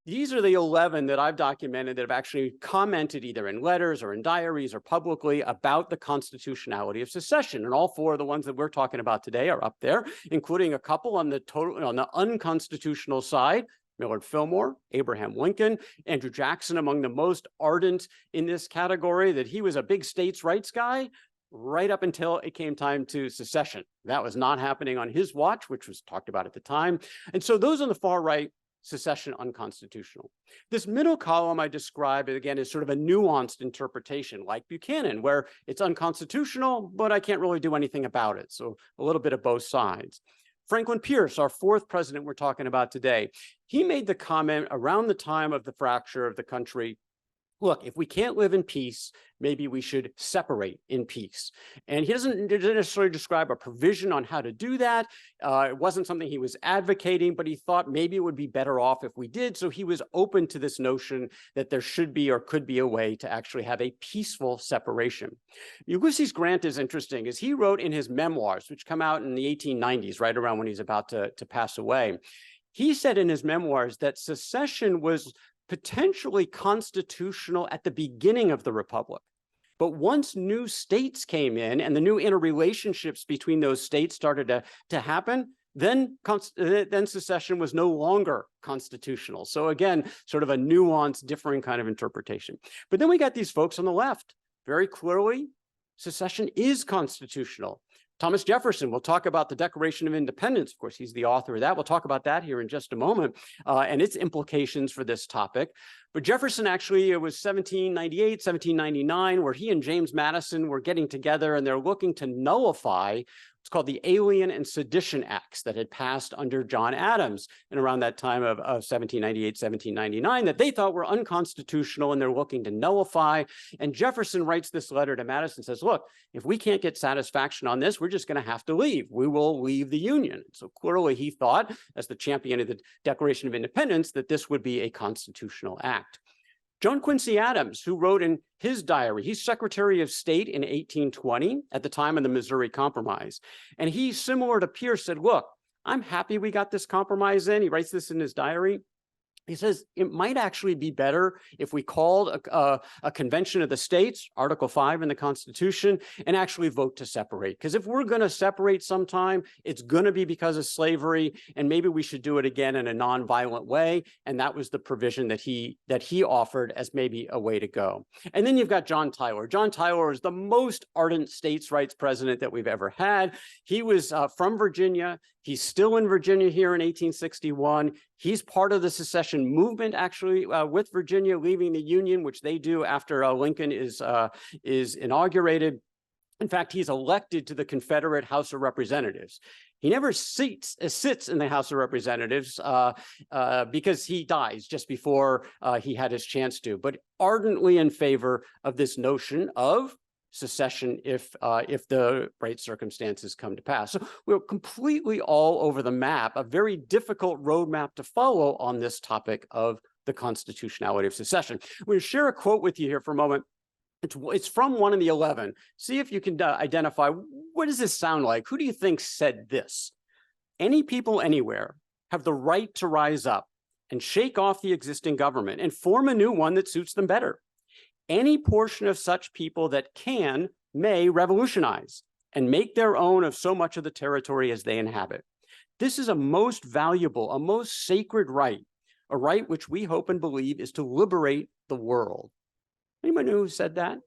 These are the 11 that I've documented that have actually commented either in letters or in diaries or publicly about the constitutionality of secession. And all four of the ones that we're talking about today are up there, including a couple on the unconstitutional side. Millard Fillmore, Abraham Lincoln, Andrew Jackson, among the most ardent in this category, that he was a big states' rights guy right up until it came time to secession. That was not happening on his watch, which was talked about at the time. And so those on the far right, secession unconstitutional. This middle column I describe, again, is sort of a nuanced interpretation like Buchanan, where it's unconstitutional, but I can't really do anything about it. So a little bit of both sides. Franklin Pierce, our fourth president we're talking about today, he made the comment around the time of the fracture of the country, look, if we can't live in peace, maybe we should separate in peace. And he didn't necessarily describe a provision on how to do that. It wasn't something he was advocating, but he thought maybe it would be better off if we did. So he was open to this notion that there should be or could be a way to actually have a peaceful separation. Ulysses Grant is interesting, as he wrote in his memoirs, which come out in the 1890s, right around when he's about to pass away. He said in his memoirs that secession was potentially constitutional at the beginning of the Republic. But once new states came in and the new interrelationships between those states started to happen, then secession was no longer constitutional. So again, sort of a nuanced, differing kind of interpretation. But then we got these folks on the left, very clearly secession is constitutional. Thomas Jefferson, we'll talk about the Declaration of Independence. Of course, he's the author of that. We'll talk about that here in just a moment and its implications for this topic. But Jefferson actually, it was 1798, 1799, where he and James Madison were getting together and they're looking to nullify what's called the Alien and Sedition Acts that had passed under John Adams and around that time of 1798, 1799 that they thought were unconstitutional and they're looking to nullify. And Jefferson writes this letter to Madison, says, look, if we can't get satisfaction on this, we're just going to have to leave. We will leave the Union. So clearly he thought, as the champion of the Declaration of Independence, that this would be a constitutional act. John Quincy Adams, who wrote in his diary, he's Secretary of State in 1820 at the time of the Missouri Compromise. And he, similar to Pierce, said, look, I'm happy we got this compromise in. He writes this in his diary. He says, it might actually be better if we called a convention of the states, Article 5 in the Constitution, and actually vote to separate. Because if we're going to separate sometime, it's going to be because of slavery, and maybe we should do it again in a nonviolent way. And that was the provision that he offered as maybe a way to go. And then you've got John Tyler. John Tyler is the most ardent states' rights president that we've ever had. He was from Virginia. He's still in Virginia here in 1861. He's part of the secession movement, actually, with Virginia leaving the Union, which they do after Lincoln is inaugurated. In fact, he's elected to the Confederate House of Representatives. He never sits in the House of Representatives because he dies just before he had his chance to, but ardently in favor of this notion of secession if the right circumstances come to pass. So we're completely all over the map, a very difficult roadmap to follow on this topic of the constitutionality of secession. I'm going to share a quote with you here for a moment. It's from one of the 11. See if you can identify, what does this sound like? Who do you think said this? Any people anywhere have the right to rise up and shake off the existing government and form a new one that suits them better. Any portion of such people that may revolutionize and make their own of so much of the territory as they inhabit. This is a most valuable, a most sacred right, a right which we hope and believe is to liberate the world. Anyone know who said that?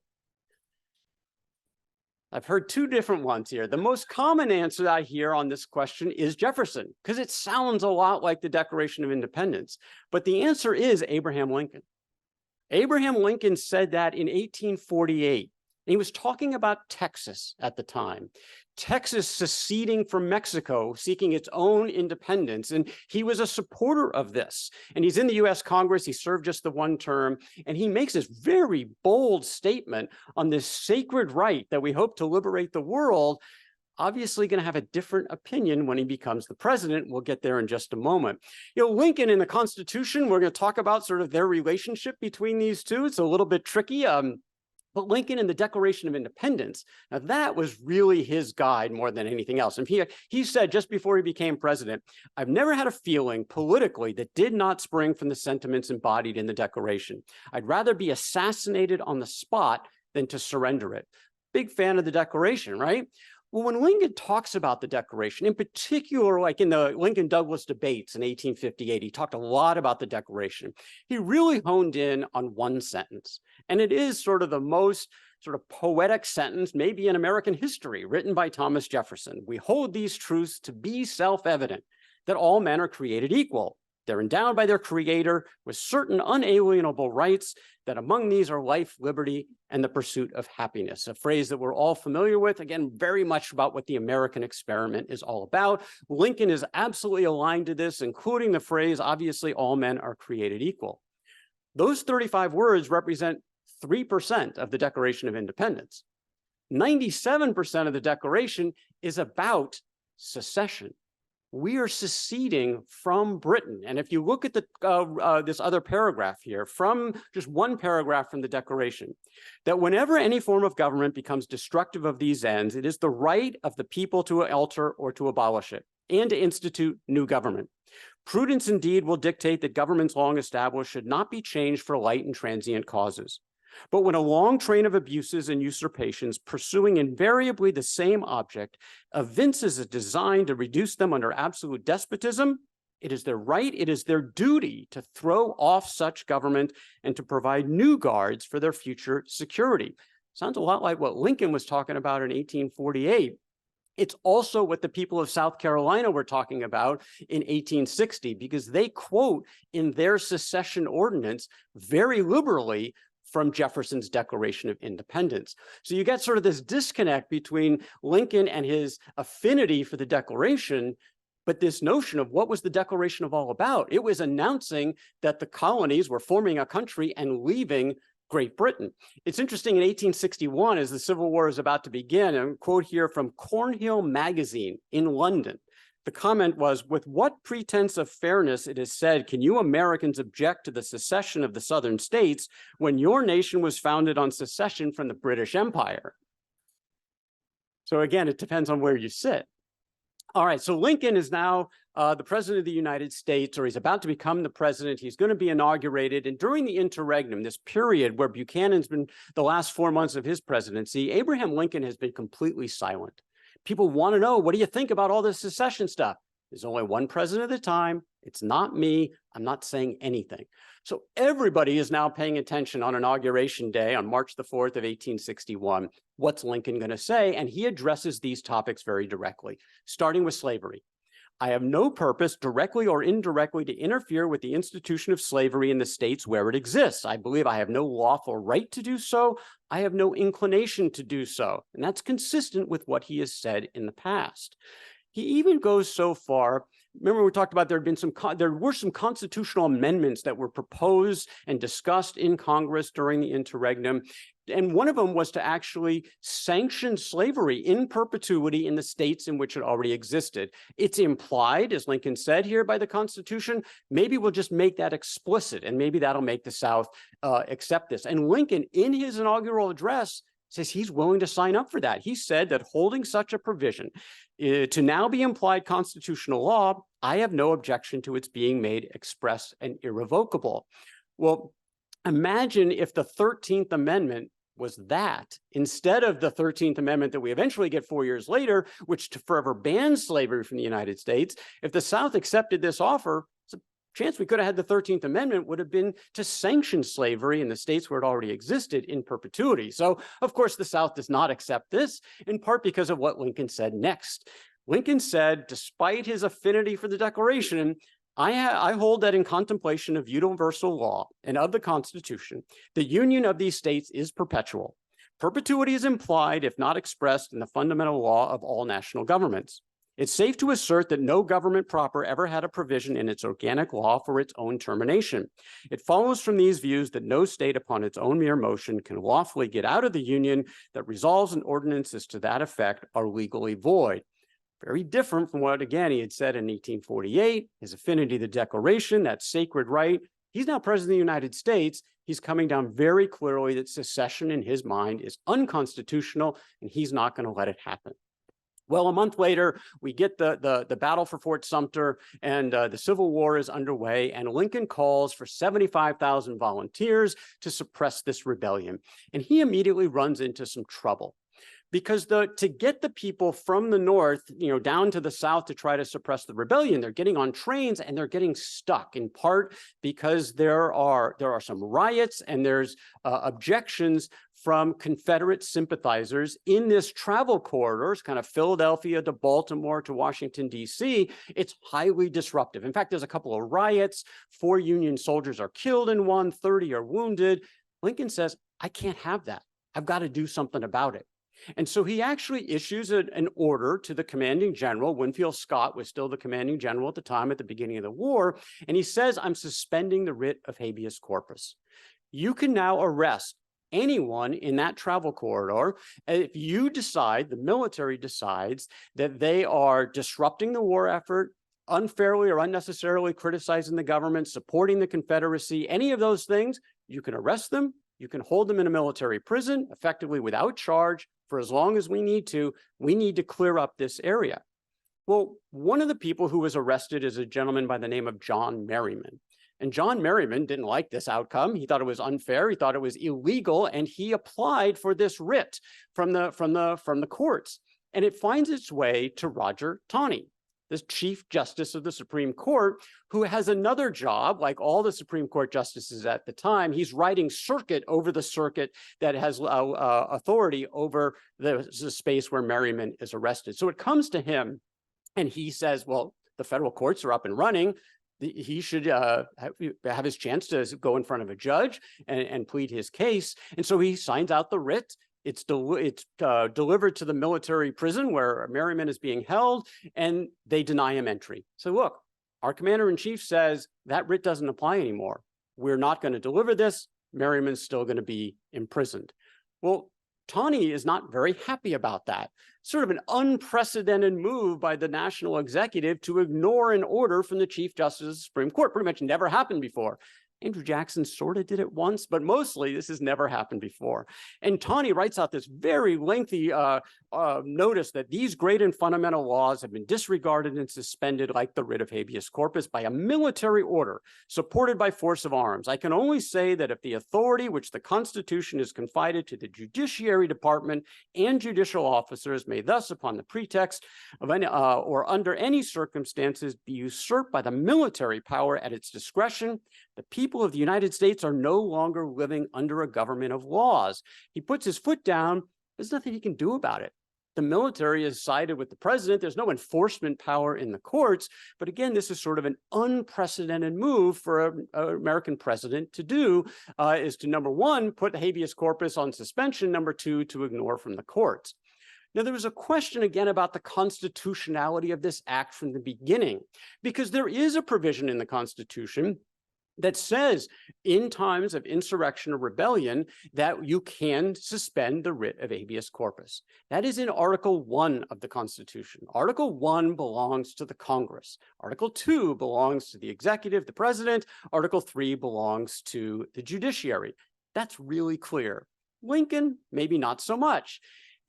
I've heard two different ones here. The most common answer that I hear on this question is Jefferson, because it sounds a lot like the Declaration of Independence. But the answer is Abraham Lincoln. Abraham Lincoln said that in 1848. And he was talking about Texas at the time. Texas seceding from Mexico, seeking its own independence. And he was a supporter of this. And he's in the US Congress. He served just the one term. And he makes this very bold statement on this sacred right that we hope to liberate the world. Obviously going to have a different opinion when he becomes the president. We'll get there in just a moment. You know, Lincoln and the Constitution, we're going to talk about sort of their relationship between these two. It's a little bit tricky. But Lincoln and the Declaration of Independence, now that was really his guide more than anything else. And he said just before he became president, I've never had a feeling politically that did not spring from the sentiments embodied in the Declaration. I'd rather be assassinated on the spot than to surrender it. Big fan of the Declaration, right? Well, when Lincoln talks about the Declaration, in particular, like in the Lincoln-Douglas debates in 1858, he talked a lot about the Declaration. He really honed in on one sentence, and it is sort of the most sort of poetic sentence, maybe in American history, written by Thomas Jefferson. We hold these truths to be self-evident, that all men are created equal. They're endowed by their creator with certain unalienable rights, that among these are life, liberty, and the pursuit of happiness, a phrase that we're all familiar with, again, very much about what the American experiment is all about. Lincoln is absolutely aligned to this, including the phrase, obviously, all men are created equal. Those 35 words represent 3% of the Declaration of Independence. 97% of the Declaration is about secession. We are seceding from Britain. And if you look at this other paragraph here, from just one paragraph from the Declaration, that whenever any form of government becomes destructive of these ends, it is the right of the people to alter or to abolish it, and to institute new government. Prudence indeed will dictate that governments long established should not be changed for light and transient causes. But when a long train of abuses and usurpations pursuing invariably the same object evinces a design to reduce them under absolute despotism, it is their right, it is their duty to throw off such government and to provide new guards for their future security. Sounds a lot like what Lincoln was talking about in 1848. It's also what the people of South Carolina were talking about in 1860, because they quote in their secession ordinance very liberally from Jefferson's Declaration of Independence. So you get sort of this disconnect between Lincoln and his affinity for the Declaration, but this notion of what was the Declaration of all about? It was announcing that the colonies were forming a country and leaving Great Britain. It's interesting, in 1861, as the Civil War is about to begin, and I quote here from Cornhill Magazine in London. The comment was, "With what pretense of fairness, it is said, can you Americans object to the secession of the Southern states when your nation was founded on secession from the British Empire?" So again, it depends on where you sit. All right, so Lincoln is now the president of the United States, or he's about to become the president. He's going to be inaugurated. And during the interregnum, this period where Buchanan's been the last 4 months of his presidency, Abraham Lincoln has been completely silent. People want to know, what do you think about all this secession stuff? There's only one president at a time. It's not me. I'm not saying anything. So everybody is now paying attention on Inauguration Day on March the 4th of 1861. What's Lincoln going to say? And he addresses these topics very directly, starting with slavery. "I have no purpose, directly or indirectly, to interfere with the institution of slavery in the states where it exists. I believe I have no lawful right to do so. I have no inclination to do so." And that's consistent with what he has said in the past. He even goes so far. Remember, we talked about there were some constitutional amendments that were proposed and discussed in Congress during the interregnum. And one of them was to actually sanction slavery in perpetuity in the states in which it already existed. It's implied, as Lincoln said here, by the Constitution. Maybe we'll just make that explicit, and maybe that'll make the South accept this. And Lincoln, in his inaugural address, says he's willing to sign up for that. He said that holding such a provision to now be implied constitutional law, I have no objection to its being made express and irrevocable. Well, imagine if the 13th Amendment was that, instead of the 13th Amendment that we eventually get 4 years later, which forever bans slavery from the United States. If the South accepted this offer, chance we could have had the 13th Amendment would have been to sanction slavery in the states where it already existed in perpetuity. So, of course, the South does not accept this, in part because of what Lincoln said next. Lincoln said, despite his affinity for the Declaration, I hold that in contemplation of universal law and of the Constitution, the union of these states is perpetual. Perpetuity is implied, if not expressed, in the fundamental law of all national governments. It's safe to assert that no government proper ever had a provision in its organic law for its own termination. It follows from these views that no state upon its own mere motion can lawfully get out of the union, that resolves and ordinances to that effect are legally void. Very different from what, again, he had said in 1848, his affinity to the Declaration, that sacred right. He's now president of the United States. He's coming down very clearly that secession in his mind is unconstitutional, and he's not going to let it happen. Well, a month later, we get the battle for Fort Sumter, and the Civil War is underway, and Lincoln calls for 75,000 volunteers to suppress this rebellion. And he immediately runs into some trouble, because to get the people from the north, down to the south to try to suppress the rebellion, they're getting on trains and they're getting stuck, in part because there are some riots and there's objections from Confederate sympathizers in this travel corridors, kind of Philadelphia to Baltimore to Washington, D.C. It's highly disruptive. In fact, there's a couple of riots. 4 Union soldiers are killed in one, 30 are wounded. Lincoln says, I can't have that. I've got to do something about it. And so he actually issues an order to the commanding general. Winfield Scott was still the commanding general at the time, at the beginning of the war. And he says, I'm suspending the writ of habeas corpus. You can now arrest anyone in that travel corridor if you decide, the military decides, that they are disrupting the war effort, unfairly or unnecessarily criticizing the government, supporting the Confederacy, any of those things. You can arrest them. You can hold them in a military prison, effectively without charge, for as long as we need to. We need to clear up this area. Well, one of the people who was arrested is a gentleman by the name of John Merryman. And John Merryman didn't like this outcome. He thought it was unfair. He thought it was illegal. And he applied for this writ from the courts. And it finds its way to Roger Taney. the Chief Justice of the Supreme Court, who has another job, like all the Supreme Court justices at the time. He's riding circuit over the circuit that has authority over the space where Merriman is arrested. So it comes to him, and he says, well, the federal courts are up and running. He should have his chance to go in front of a judge and plead his case. And so he signs out the writ. It's delivered to the military prison where Merriman is being held, and they deny him entry. So look, our commander-in-chief says that writ doesn't apply anymore. We're not going to deliver this. Merriman's still going to be imprisoned. Well, Taney is not very happy about that. Sort of an unprecedented move by the national executive to ignore an order from the Chief Justice of the Supreme Court. Pretty much never happened before. Andrew Jackson sort of did it once, but mostly this has never happened before. And Taney writes out this very lengthy notice that these great and fundamental laws have been disregarded and suspended like the writ of habeas corpus by a military order supported by force of arms. I can only say that if the authority which the Constitution has confided to the Judiciary Department and judicial officers may thus, upon the pretext of any, or under any circumstances, be usurped by the military power at its discretion, the people of the United States are no longer living under a government of laws. He puts his foot down. There's nothing he can do about it. The military has sided with the president. There's no enforcement power in the courts. But again, this is sort of an unprecedented move for an American president to do, is to, number one, put habeas corpus on suspension, number two, to ignore from the courts. Now, there was a question again about the constitutionality of this act from the beginning, because there is a provision in the Constitution that says in times of insurrection or rebellion that you can suspend the writ of habeas corpus. That is in Article 1 of the Constitution. Article 1 belongs to the Congress. Article 2 belongs to the executive, the president. Article 3 belongs to the judiciary. That's really clear. Lincoln, maybe not so much.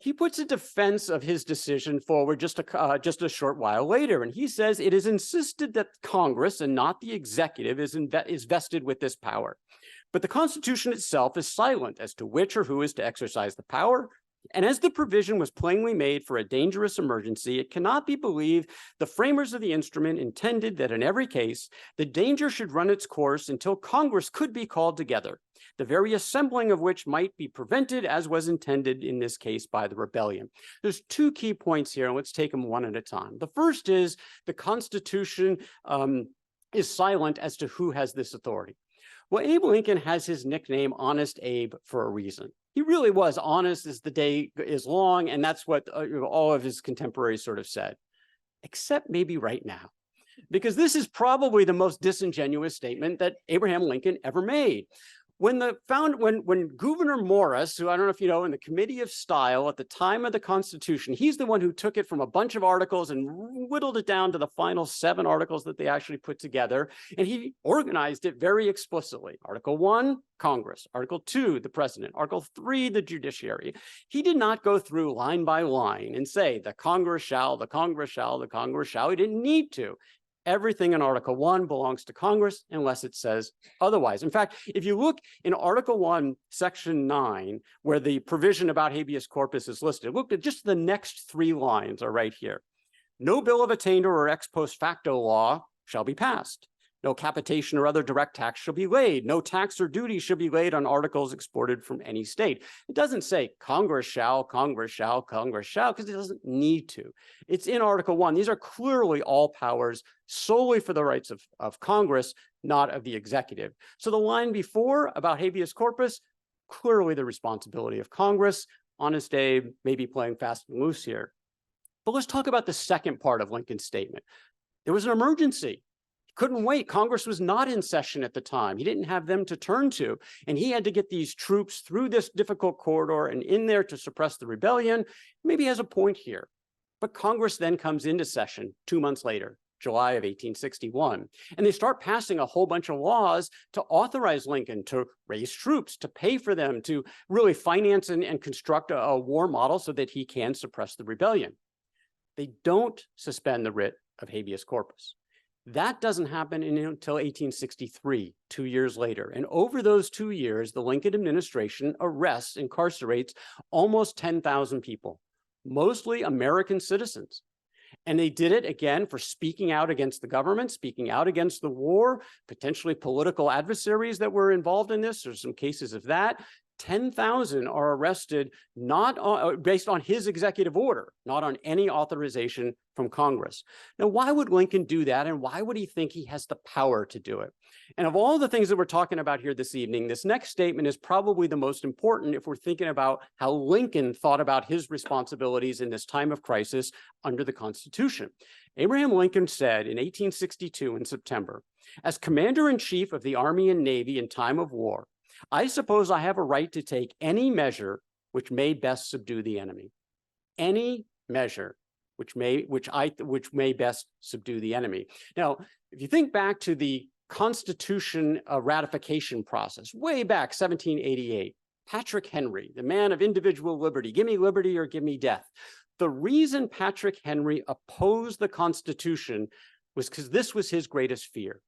He puts a defense of his decision forward just a short while later, and he says it is insisted that Congress and not the executive is vested with this power. But the Constitution itself is silent as to which or who is to exercise the power. And as the provision was plainly made for a dangerous emergency, it cannot be believed the framers of the instrument intended that in every case, the danger should run its course until Congress could be called together, the very assembling of which might be prevented, as was intended in this case by the rebellion. There's two key points here, and let's take them one at a time. The first is the Constitution is silent as to who has this authority. Well, Abe Lincoln has his nickname Honest Abe for a reason. He really was honest as the day is long, and that's what all of his contemporaries sort of said, except maybe right now, because this is probably the most disingenuous statement that Abraham Lincoln ever made. When Gouverneur Morris, who I don't know if you know, in the Committee of Style at the time of the Constitution, he's the one who took it from a bunch of articles and whittled it down to the final 7 articles that they actually put together. And he organized it very explicitly. Article 1, Congress. Article 2, the president. Article 3, the judiciary. He did not go through line by line and say, the Congress shall, the Congress shall, the Congress shall. He didn't need to. Everything in Article 1 belongs to Congress unless it says otherwise. In fact, if you look in Article 1, Section 9, where the provision about habeas corpus is listed, look at just the next 3 lines are right here. No bill of attainder or ex post facto law shall be passed. No capitation or other direct tax shall be laid. No tax or duty shall be laid on articles exported from any state. It doesn't say Congress shall, Congress shall, Congress shall, because it doesn't need to. It's in Article 1. These are clearly all powers solely for the rights of Congress, not of the executive. So the line before about habeas corpus, clearly the responsibility of Congress. Honest Abe may be playing fast and loose here. But let's talk about the second part of Lincoln's statement. There was an emergency. Couldn't wait. Congress was not in session at the time. He didn't have them to turn to. And he had to get these troops through this difficult corridor and in there to suppress the rebellion. Maybe he has a point here. But Congress then comes into session 2 months later, July of 1861. And they start passing a whole bunch of laws to authorize Lincoln to raise troops, to pay for them, to really finance and construct a war model so that he can suppress the rebellion. They don't suspend the writ of habeas corpus. That doesn't happen until 1863, 2 years later. And over those 2 years, the Lincoln administration arrests, incarcerates almost 10,000 people, mostly American citizens. And they did it again for speaking out against the government, speaking out against the war, potentially political adversaries that were involved in this. There's some cases of that. 10,000 are arrested not based on his executive order, not on any authorization from Congress. Now, why would Lincoln do that, and why would he think he has the power to do it? And of all the things that we're talking about here this evening, this next statement is probably the most important if we're thinking about how Lincoln thought about his responsibilities in this time of crisis under the Constitution. Abraham Lincoln said in 1862 in September, "As Commander-in-Chief of the Army and Navy in time of war, I suppose I have a right to take any measure which may best subdue the enemy." Any measure which may best subdue the enemy. Now, if you think back to the Constitution ratification process, way back 1788, Patrick Henry, the man of individual liberty, give me liberty or give me death. The reason Patrick Henry opposed the Constitution was because this was his greatest fear,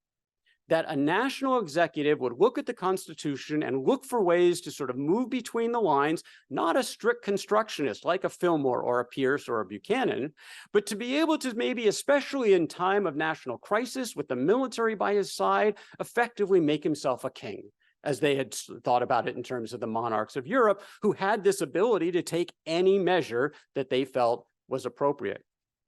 that a national executive would look at the Constitution and look for ways to sort of move between the lines, not a strict constructionist like a Fillmore or a Pierce or a Buchanan, but to be able to maybe, especially in time of national crisis with the military by his side, effectively make himself a king, as they had thought about it in terms of the monarchs of Europe, who had this ability to take any measure that they felt was appropriate.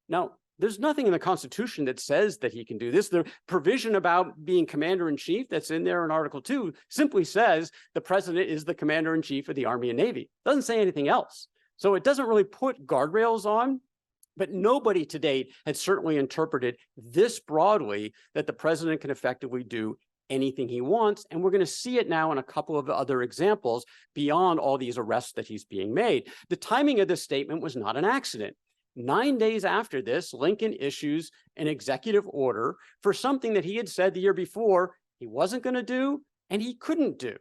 Now, there's nothing in the Constitution that says that he can do this. The provision about being commander-in-chief that's in there in Article 2 simply says the president is the commander-in-chief of the Army and Navy. It doesn't say anything else. So it doesn't really put guardrails on, but nobody to date had certainly interpreted this broadly that the president can effectively do anything he wants. And we're going to see it now in a couple of other examples beyond all these arrests that he's being made. The timing of this statement was not an accident. 9 days after this, Lincoln issues an executive order for something that he had said the year before he wasn't going to do and he couldn't do.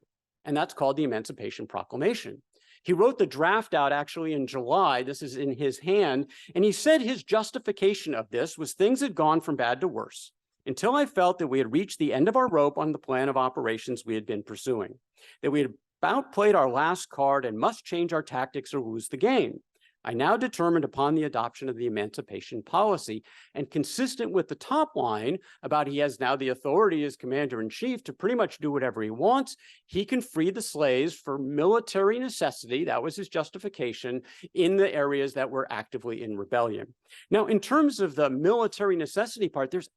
And that's called the Emancipation Proclamation. He wrote the draft out actually in July. This is in his hand. And he said his justification of this was things had gone from bad to worse until I felt that we had reached the end of our rope on the plan of operations we had been pursuing, that we had about played our last card and must change our tactics or lose the game. I now determined upon the adoption of the emancipation policy, and consistent with the top line about he has now the authority as commander-in-chief to pretty much do whatever he wants, he can free the slaves for military necessity, that was his justification, in the areas that were actively in rebellion. Now, in terms of the military necessity part, there's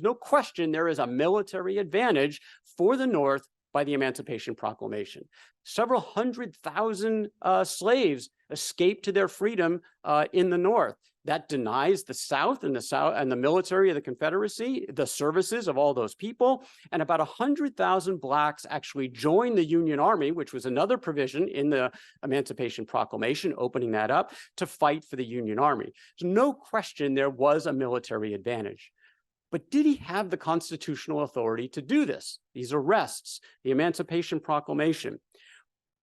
no question there is a military advantage for the North by the Emancipation Proclamation. Several 100,000 slaves escaped to their freedom in the North. That denies the South and the military of the Confederacy the services of all those people. And about 100,000 Blacks actually joined the Union Army, which was another provision in the Emancipation Proclamation, opening that up to fight for the Union Army. So no question there was a military advantage. But did he have the constitutional authority to do this? These arrests, the Emancipation Proclamation.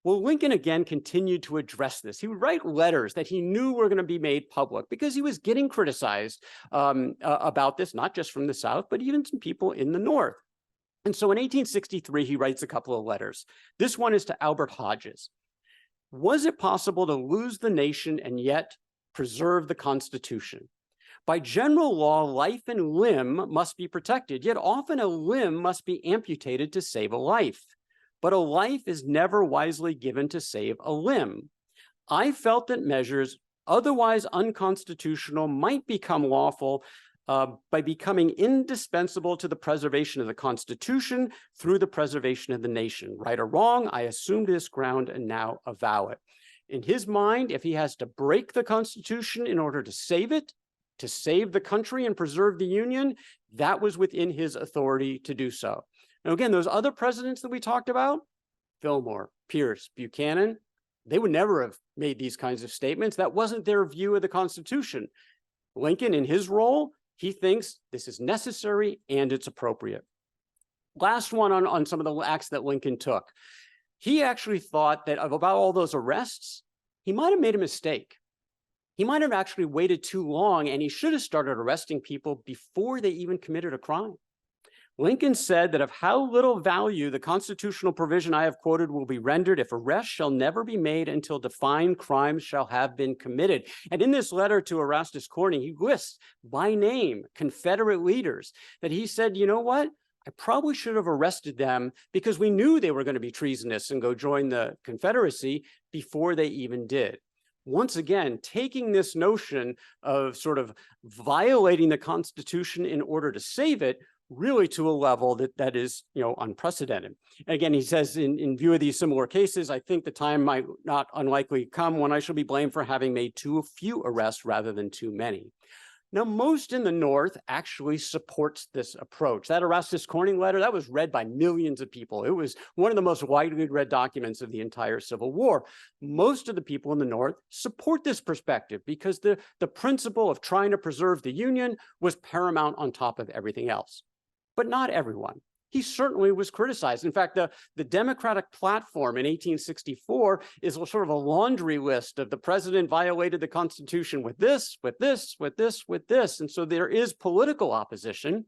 Well, Lincoln again continued to address this. He would write letters that he knew were going to be made public because he was getting criticized about this, not just from the South, but even some people in the North. And so in 1863, he writes a couple of letters. This one is to Albert Hodges. Was it possible to lose the nation and yet preserve the Constitution? By general law, life and limb must be protected, yet often a limb must be amputated to save a life. But a life is never wisely given to save a limb. I felt that measures otherwise unconstitutional might become lawful by becoming indispensable to the preservation of the Constitution through the preservation of the nation. Right or wrong, I assumed this ground and now avow it. In his mind, if he has to break the Constitution in order to save it, to save the country and preserve the Union, that was within his authority to do so. Now, again, those other presidents that we talked about, Fillmore, Pierce, Buchanan, they would never have made these kinds of statements. That wasn't their view of the Constitution. Lincoln, in his role, he thinks this is necessary and it's appropriate. Last one on some of the acts that Lincoln took. He actually thought that about all those arrests, he might have made a mistake. He might have actually waited too long, and he should have started arresting people before they even committed a crime. Lincoln said that of how little value the constitutional provision I have quoted will be rendered if arrest shall never be made until defined crimes shall have been committed. And in this letter to Erastus Corning, he lists by name Confederate leaders that he said, you know what? I probably should have arrested them because we knew they were going to be treasonous and go join the Confederacy before they even did. Once again, taking this notion of sort of violating the Constitution in order to save it really to a level that is, unprecedented. And again, he says, in view of these similar cases, I think the time might not unlikely come when I shall be blamed for having made too few arrests rather than too many. Now, most in the North actually supports this approach. That Erastus Corning letter, that was read by millions of people. It was one of the most widely read documents of the entire Civil War. Most of the people in the North support this perspective because the principle of trying to preserve the Union was paramount on top of everything else. But not everyone. He certainly was criticized. In fact, the Democratic platform in 1864 is sort of a laundry list of the president violated the Constitution with this, with this, with this, with this. And so there is political opposition,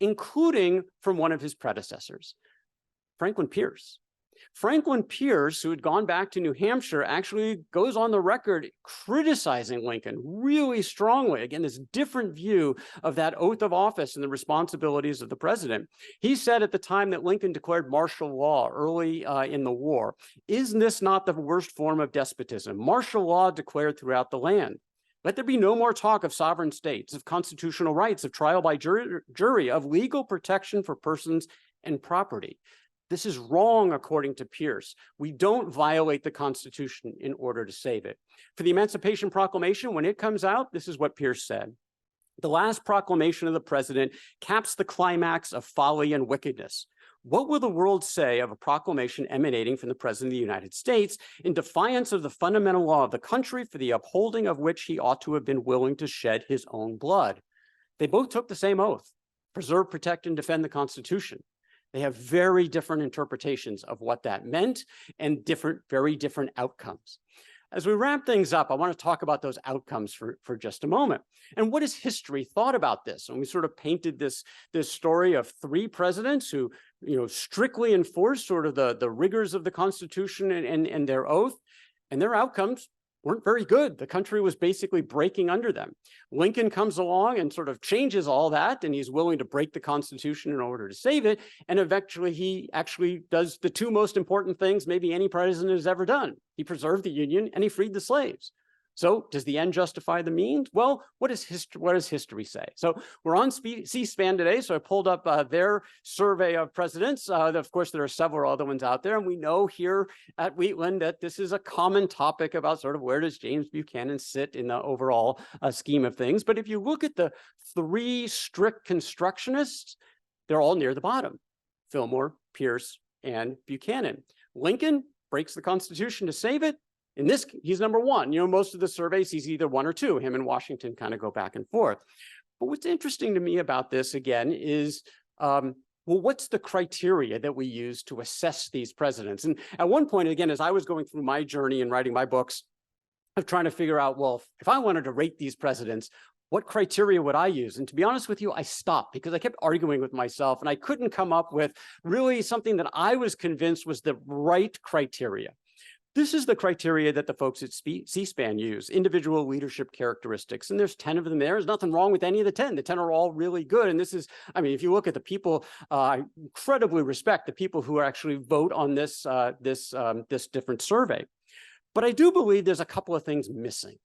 including from one of his predecessors, Franklin Pierce. Franklin Pierce, who had gone back to New Hampshire, actually goes on the record criticizing Lincoln really strongly. Again, this different view of that oath of office and the responsibilities of the president. He said at the time that Lincoln declared martial law early in the war, "Is this not the worst form of despotism? Martial law declared throughout the land. Let there be no more talk of sovereign states, of constitutional rights, of trial by jury, of legal protection for persons and property." This is wrong, according to Pierce. We don't violate the Constitution in order to save it. For the Emancipation Proclamation, when it comes out, this is what Pierce said. The last proclamation of the president caps the climax of folly and wickedness. What will the world say of a proclamation emanating from the President of the United States in defiance of the fundamental law of the country, for the upholding of which he ought to have been willing to shed his own blood? They both took the same oath: preserve, protect, and defend the Constitution. They have very different interpretations of what that meant and very different outcomes. As we wrap things up, I want to talk about those outcomes for just a moment. And what has history thought about this? And we sort of painted this story of three presidents who, strictly enforced sort of the rigors of the Constitution and their oath, and their outcomes weren't very good. The country was basically breaking under them. Lincoln comes along and sort of changes all that, and he's willing to break the Constitution in order to save it. And eventually, he actually does the two most important things maybe any president has ever done. He preserved the Union and he freed the slaves. So does the end justify the means? Well, what does history say? So we're on C-SPAN today, so I pulled up their survey of presidents. Of course, there are several other ones out there, and we know here at Wheatland that this is a common topic about sort of where does James Buchanan sit in the overall scheme of things. But if you look at the three strict constructionists, they're all near the bottom: Fillmore, Pierce, and Buchanan. Lincoln breaks the Constitution to save it. In this, he's number one. Most of the surveys, he's either one or two. Him and Washington kind of go back and forth. But what's interesting to me about this, again, is, what's the criteria that we use to assess these presidents? And at one point, again, as I was going through my journey and writing my books, of trying to figure out, well, if I wanted to rate these presidents, what criteria would I use? And to be honest with you, I stopped because I kept arguing with myself and I couldn't come up with really something that I was convinced was the right criteria. This is the criteria that the folks at C-SPAN use: individual leadership characteristics. And there's 10 of them there. There's nothing wrong with any of the 10. The 10 are all really good. And this is, if you look at the people, I incredibly respect the people who actually vote on this different survey. But I do believe there's a couple of things missing.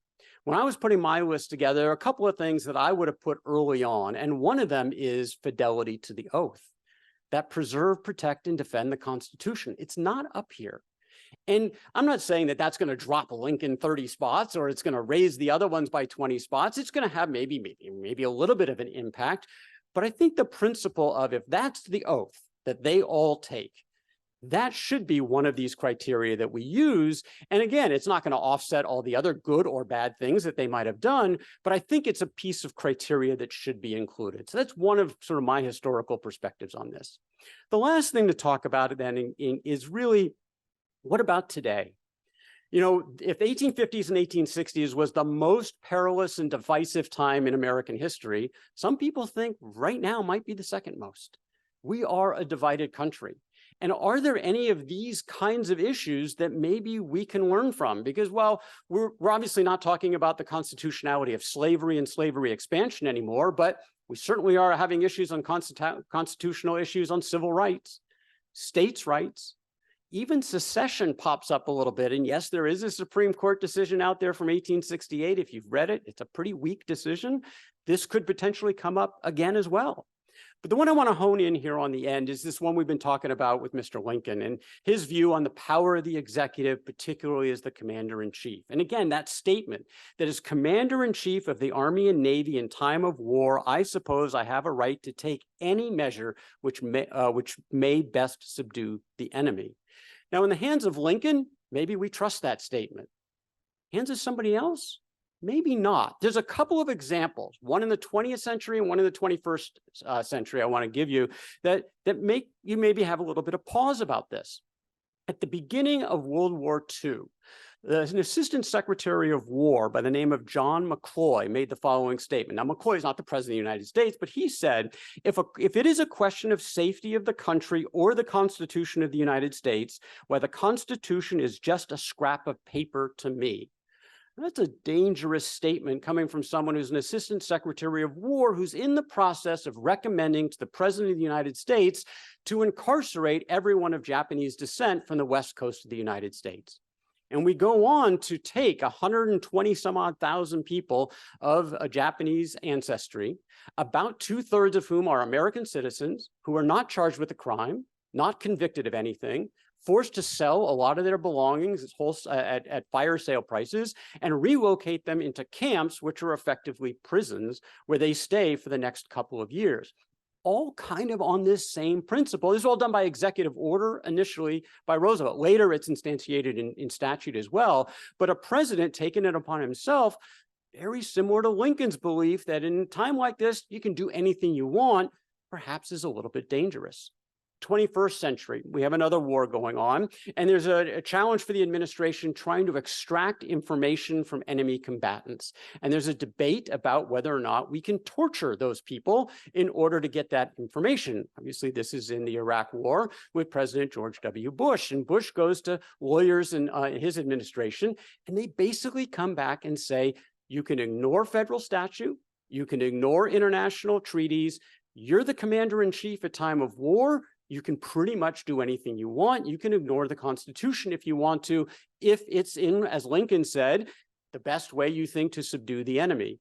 When I was putting my list together, there are a couple of things that I would have put early on. And one of them is fidelity to the oath, that preserve, protect, and defend the Constitution. It's not up here. And I'm not saying that that's going to drop Lincoln 30 spots or it's going to raise the other ones by 20 spots. It's going to have maybe a little bit of an impact. But I think the principle of, if that's the oath that they all take, that should be one of these criteria that we use. And again, it's not going to offset all the other good or bad things that they might have done, but I think it's a piece of criteria that should be included. So that's one of sort of my historical perspectives on this. The last thing to talk about then is really, what about today? If the 1850s and 1860s was the most perilous and divisive time in American history, some people think right now might be the second most. We are a divided country. And are there any of these kinds of issues that maybe we can learn from? Because while we're obviously not talking about the constitutionality of slavery and slavery expansion anymore, but we certainly are having issues on constitutional issues on civil rights, states' rights, even secession pops up a little bit. And yes, there is a Supreme Court decision out there from 1868. If you've read it, it's a pretty weak decision. This could potentially come up again as well. But the one I want to hone in here on the end is this one we've been talking about with Mr. Lincoln and his view on the power of the executive, particularly as the commander-in-chief. And again, that statement that as commander-in-chief of the Army and Navy in time of war, I suppose I have a right to take any measure which may best subdue the enemy. Now, in the hands of Lincoln, maybe we trust that statement. Hands of somebody else? Maybe not. There's a couple of examples, one in the 20th century and one in the 21st century I want to give you that make you maybe have a little bit of pause about this. At the beginning of World War II, an assistant secretary of war by the name of John McCloy made the following statement. Now, McCloy is not the president of the United States, but he said, if it is a question of safety of the country or the Constitution of the United States, why the Constitution is just a scrap of paper to me. That's a dangerous statement coming from someone who's an assistant secretary of war who's in the process of recommending to the president of the United States to incarcerate everyone of Japanese descent from the west coast of the United States. And we go on to take 120 some odd thousand people of a Japanese ancestry, about 2/3 of whom are American citizens who are not charged with a crime, not convicted of anything, forced to sell a lot of their belongings at fire sale prices and relocate them into camps, which are effectively prisons, where they stay for the next couple of years. All kind of on this same principle. This is all done by executive order, initially by Roosevelt. Later, it's instantiated in statute as well. But a president taking it upon himself, very similar to Lincoln's belief that in a time like this, you can do anything you want, perhaps is a little bit dangerous. 21st century, we have another war going on, and there's a challenge for the administration trying to extract information from enemy combatants. And there's a debate about whether or not we can torture those people in order to get that information. Obviously, this is in the Iraq War with President George W. Bush, and Bush goes to lawyers in his administration, and they basically come back and say, you can ignore federal statute, you can ignore international treaties, you're the commander-in-chief at time of war, you can pretty much do anything you want. You can ignore the Constitution if you want to, if it's in, as Lincoln said, the best way you think to subdue the enemy.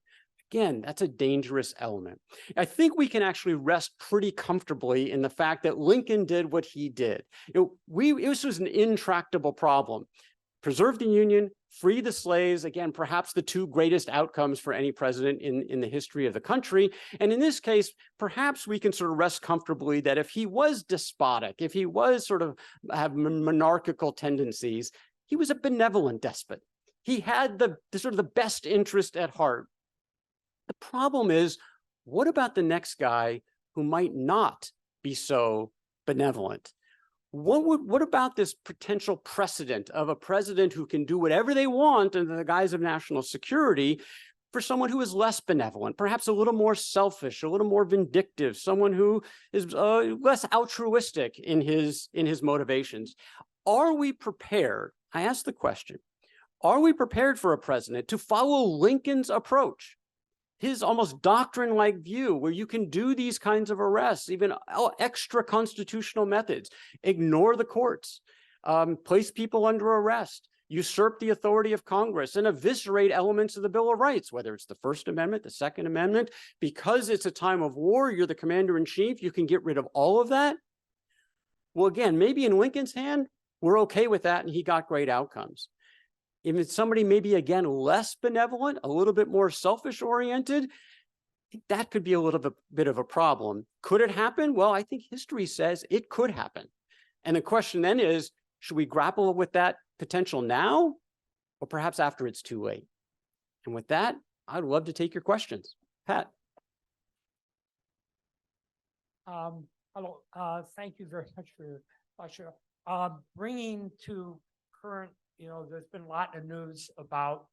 Again, that's a dangerous element. I think we can actually rest pretty comfortably in the fact that Lincoln did what he did. This was an intractable problem. Preserve the Union, free the slaves, again, perhaps the two greatest outcomes for any president in the history of the country. And in this case, perhaps we can sort of rest comfortably that if he was despotic, if he was sort of have monarchical tendencies, he was a benevolent despot. He had the sort of the best interest at heart. The problem is, what about the next guy who might not be so benevolent? What about this potential precedent of a president who can do whatever they want under the guise of national security for someone who is less benevolent, perhaps a little more selfish, a little more vindictive, someone who is less altruistic in his motivations? Are we prepared? I ask the question, are we prepared for a president to follow Lincoln's approach? His almost doctrine-like view where you can do these kinds of arrests, even extra constitutional methods, ignore the courts, place people under arrest, usurp the authority of Congress, and eviscerate elements of the Bill of Rights, whether it's the First Amendment, the Second Amendment. Because it's a time of war, you're the commander-in-chief, you can get rid of all of that. Well, again, maybe in Lincoln's hand, we're okay with that, and he got great outcomes. If it's somebody maybe, again, less benevolent, a little bit more selfish oriented, that could be a little bit of a problem. Could it happen? Well, I think history says it could happen. And the question then is, should we grapple with that potential now or perhaps after it's too late? And with that, I'd love to take your questions. Pat. Hello, thank you very much for your question. Bringing to current, there's been a lot of news about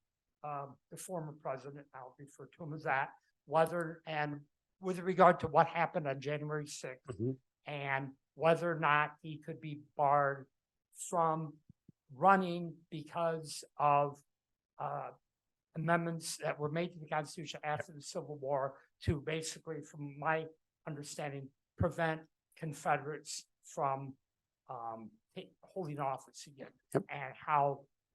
the former president, I'll refer to him as that, whether and with regard to what happened on January 6th, and whether or not he could be barred from running because of amendments that were made to the Constitution after the Civil War to basically, from my understanding, prevent Confederates from holding office again. Yep.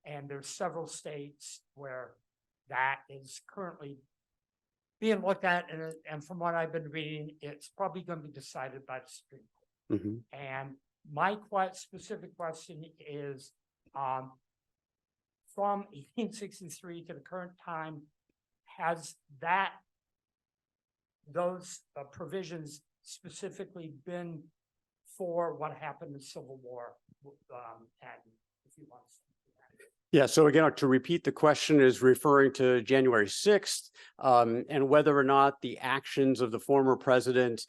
And there's several states where that is currently being looked at, and from what I've been reading, it's probably going to be decided by the Supreme Court. Mhm. And my specific question is, from 1863 to the current time, has those provisions specifically been for what happened in the Civil War? And if you want to. Yeah, so again, to repeat, the question is referring to January 6th and whether or not the actions of the former president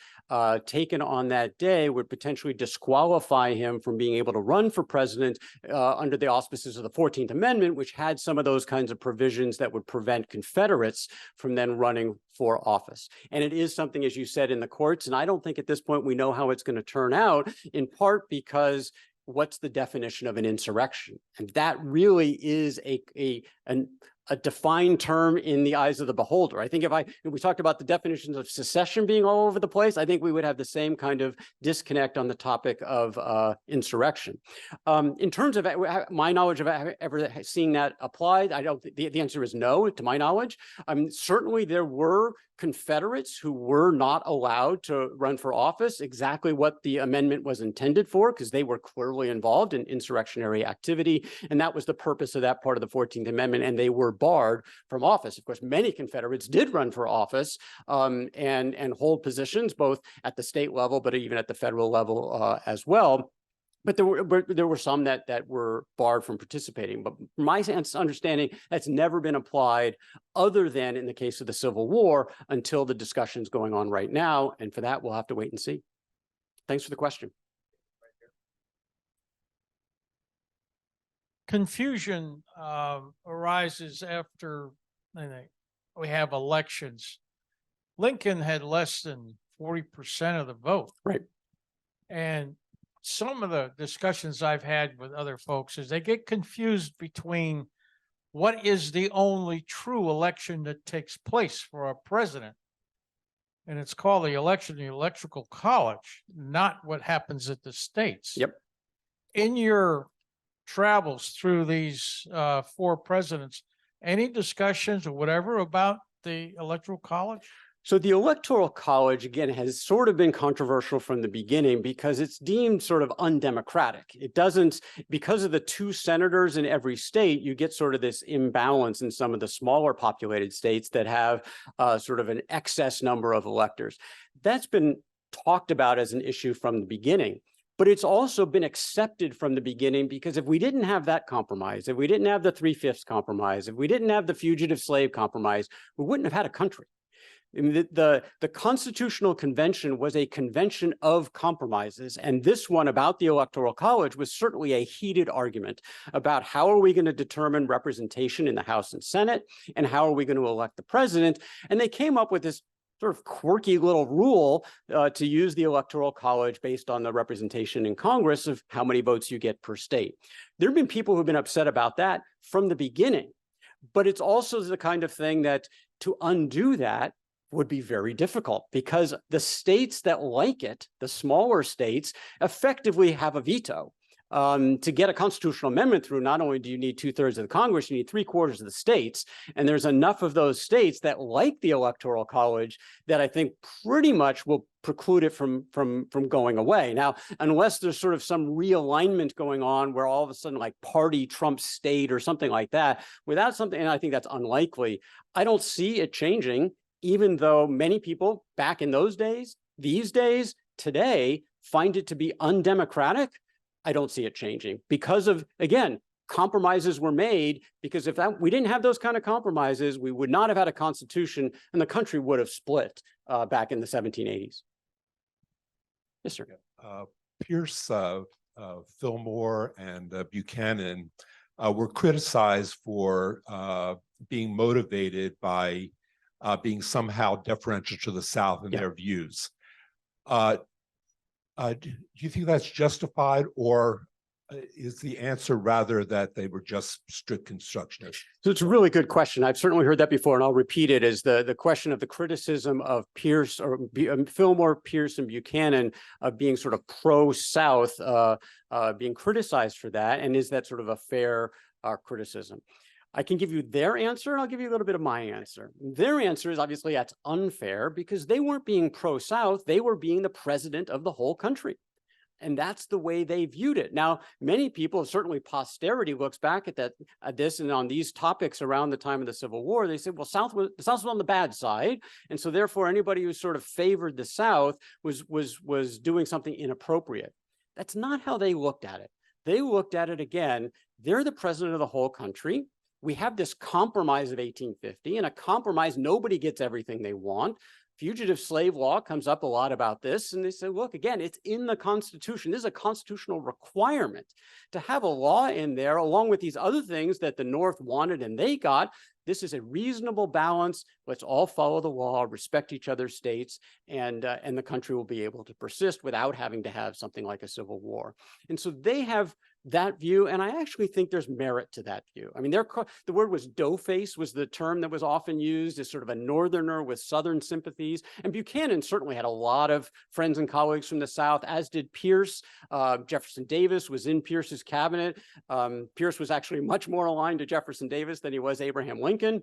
taken on that day would potentially disqualify him from being able to run for president under the auspices of the 14th Amendment, which had some of those kinds of provisions that would prevent Confederates from then running for office. And it is something, as you said, in the courts, and I don't think at this point we know how it's going to turn out, in part because what's the definition of an insurrection? And that really is a defined term in the eyes of the beholder. I think if we talked about the definitions of secession being all over the place, I think we would have the same kind of disconnect on the topic of insurrection. In terms of my knowledge of ever seeing that applied, I don't. The answer is no, to my knowledge. Certainly there were Confederates who were not allowed to run for office, exactly what the amendment was intended for, because they were clearly involved in insurrectionary activity. And that was the purpose of that part of the 14th Amendment. And they were barred from office. Of course, many Confederates did run for office and hold positions both at the state level, but even at the federal level as well. But there were some that were barred from participating. But from my understanding, that's never been applied other than in the case of the Civil War until the discussions going on right now. And for that, we'll have to wait and see. Thanks for the question. Confusion arises after we have elections. Lincoln had less than 40% of the vote. Right. And some of the discussions I've had with other folks is they get confused between what is the only true election that takes place for a president. And it's called the election, the Electoral College, not what happens at the states. Yep. In your travels through these 4 presidents, any discussions or whatever about the Electoral College? So the Electoral College, again, has sort of been controversial from the beginning because it's deemed sort of undemocratic. It doesn't, because of the 2 senators in every state, you get sort of this imbalance in some of the smaller populated states that have sort of an excess number of electors. That's been talked about as an issue from the beginning. But it's also been accepted from the beginning because if we didn't have that compromise, if we didn't have the 3/5 compromise, if we didn't have the fugitive slave compromise, we wouldn't have had a country. I mean, the Constitutional Convention was a convention of compromises, and this one about the Electoral College was certainly a heated argument about how are we going to determine representation in the House and Senate, and how are we going to elect the president. And they came up with this sort of quirky little rule to use the Electoral College based on the representation in Congress of how many votes you get per state. There have been people who've been upset about that from the beginning, but it's also the kind of thing that to undo that would be very difficult because the states that like it, the smaller states, effectively have a veto. To get a constitutional amendment through, not only do you need 2/3 of the Congress, you need 3/4 of the states. And there's enough of those states that like the Electoral College that I think pretty much will preclude it from going away. Now, unless there's sort of some realignment going on where all of a sudden like party trumps state or something like that, without something, and I think that's unlikely, I don't see it changing, even though many people back in those days, these days, today, find it to be undemocratic. I don't see it changing because of, again, compromises were made because if we didn't have those kind of compromises, we would not have had a constitution and the country would have split back in the 1780s. Yes, sir. Pierce, Fillmore, and Buchanan were criticized for being motivated by being somehow deferential to the South in their views. Do you think that's justified, or is the answer rather that they were just strict constructionists? So it's a really good question. I've certainly heard that before, and I'll repeat it as the question of the criticism of Pierce or Fillmore, Pierce, and Buchanan of being sort of pro-South, being criticized for that, and is that sort of a fair criticism? I can give you their answer, and I'll give you a little bit of my answer. Their answer is obviously that's unfair because they weren't being pro-South, they were being the president of the whole country. And that's the way they viewed it. Now, many people, certainly posterity looks back at this and on these topics around the time of the Civil War, they said, well, the South was on the bad side. And so therefore, anybody who sort of favored the South was doing something inappropriate. That's not how they looked at it. They looked at it again, they're the president of the whole country. We have this compromise of 1850, and a compromise, nobody gets everything they want. Fugitive slave law comes up a lot about this, and they say, look, again, it's in the Constitution. This is a constitutional requirement to have a law in there, along with these other things that the North wanted and they got. This is a reasonable balance. Let's all follow the law, respect each other's states, and the country will be able to persist without having to have something like a civil war. And so they have that view, and I actually think there's merit to that view. I mean, the word was doughface was the term that was often used as sort of a Northerner with Southern sympathies. And Buchanan certainly had a lot of friends and colleagues from the South, as did Pierce. Jefferson Davis was in Pierce's cabinet. Pierce was actually much more aligned to Jefferson Davis than he was Abraham Lincoln.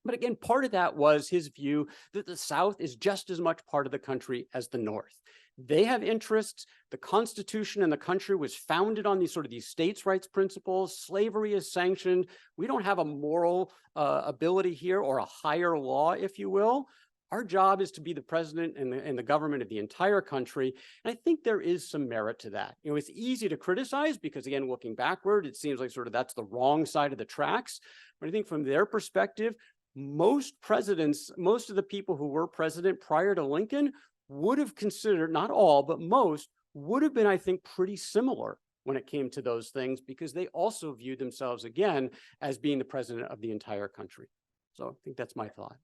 But again, part of that was his view that the South is just as much part of the country as the North. They have interests. The Constitution and the country was founded on these states' rights principles. Slavery is sanctioned. We don't have a moral ability here, or a higher law, if you will. Our job is to be the president and the government of the entire country. And I think there is some merit to that. You know, it's easy to criticize because, again, looking backward, it seems like that's the wrong side of the tracks. But I think from their perspective, most presidents, most of the people who were president prior to Lincoln would have considered, not all, but most, would have been, I think, pretty similar when it came to those things, because they also viewed themselves, again, as being the president of the entire country. So I think that's my thought.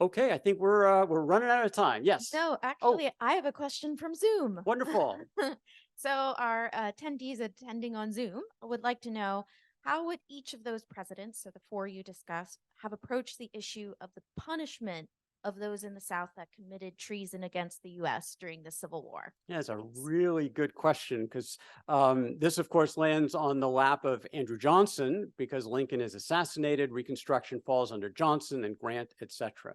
Okay, I think we're running out of time. Yes. So actually, I have a question from Zoom. Wonderful. So our attendees attending on Zoom would like to know, how would each of those presidents, so the four you discussed, have approached the issue of the punishment of those in the South that committed treason against the U.S. during the Civil War? Yeah, it's a really good question, because this, of course, lands on the lap of Andrew Johnson, because Lincoln is assassinated, Reconstruction falls under Johnson and Grant, etc.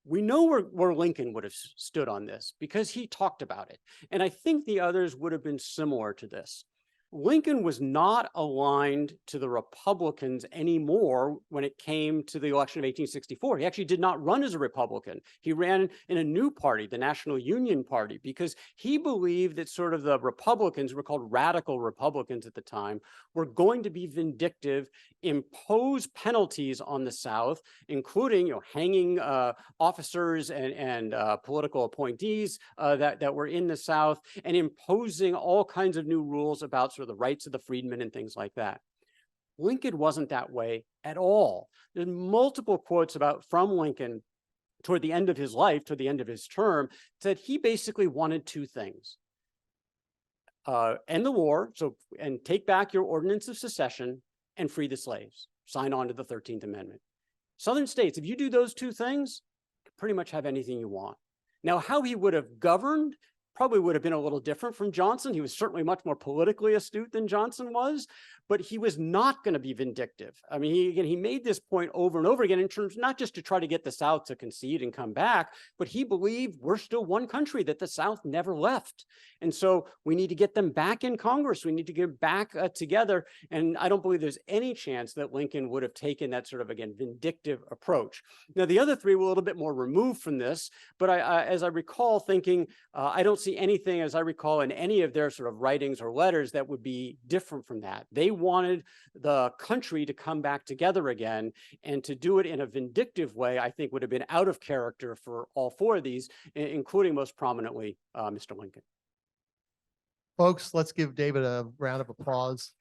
We know where Lincoln would have stood on this because he talked about it. And I think the others would have been similar to this. Lincoln was not aligned to the Republicans anymore when it came to the election of 1864. He actually did not run as a Republican. He ran in a new party, the National Union Party, because he believed that sort of the Republicans, were called radical Republicans at the time, were going to be vindictive, impose penalties on the South, including hanging officers and political appointees that were in the South, and imposing all kinds of new rules about the rights of the freedmen and things like that. Lincoln wasn't that way at all. There's multiple quotes from Lincoln toward the end of his life, toward the end of his term, that he basically wanted two things. End the war, and take back your ordinance of secession and free the slaves. Sign on to the 13th Amendment. Southern states, if you do those two things, you pretty much have anything you want. Now, how he would have governed probably would have been a little different from Johnson. He was certainly much more politically astute than Johnson was, but he was not going to be vindictive. I mean, he made this point over and over again in terms not just to try to get the South to concede and come back, but he believed we're still one country, that the South never left. And so we need to get them back in Congress. We need to get back together. And I don't believe there's any chance that Lincoln would have taken that sort of, again, vindictive approach. Now, the other three were a little bit more removed from this, but as I recall thinking, I don't see anything, as I recall, in any of their sort of writings or letters that would be different from that. They wanted the country to come back together again, and to do it in a vindictive way, I think would have been out of character for all four of these, including most prominently Mr. Lincoln. Folks, let's give David a round of applause.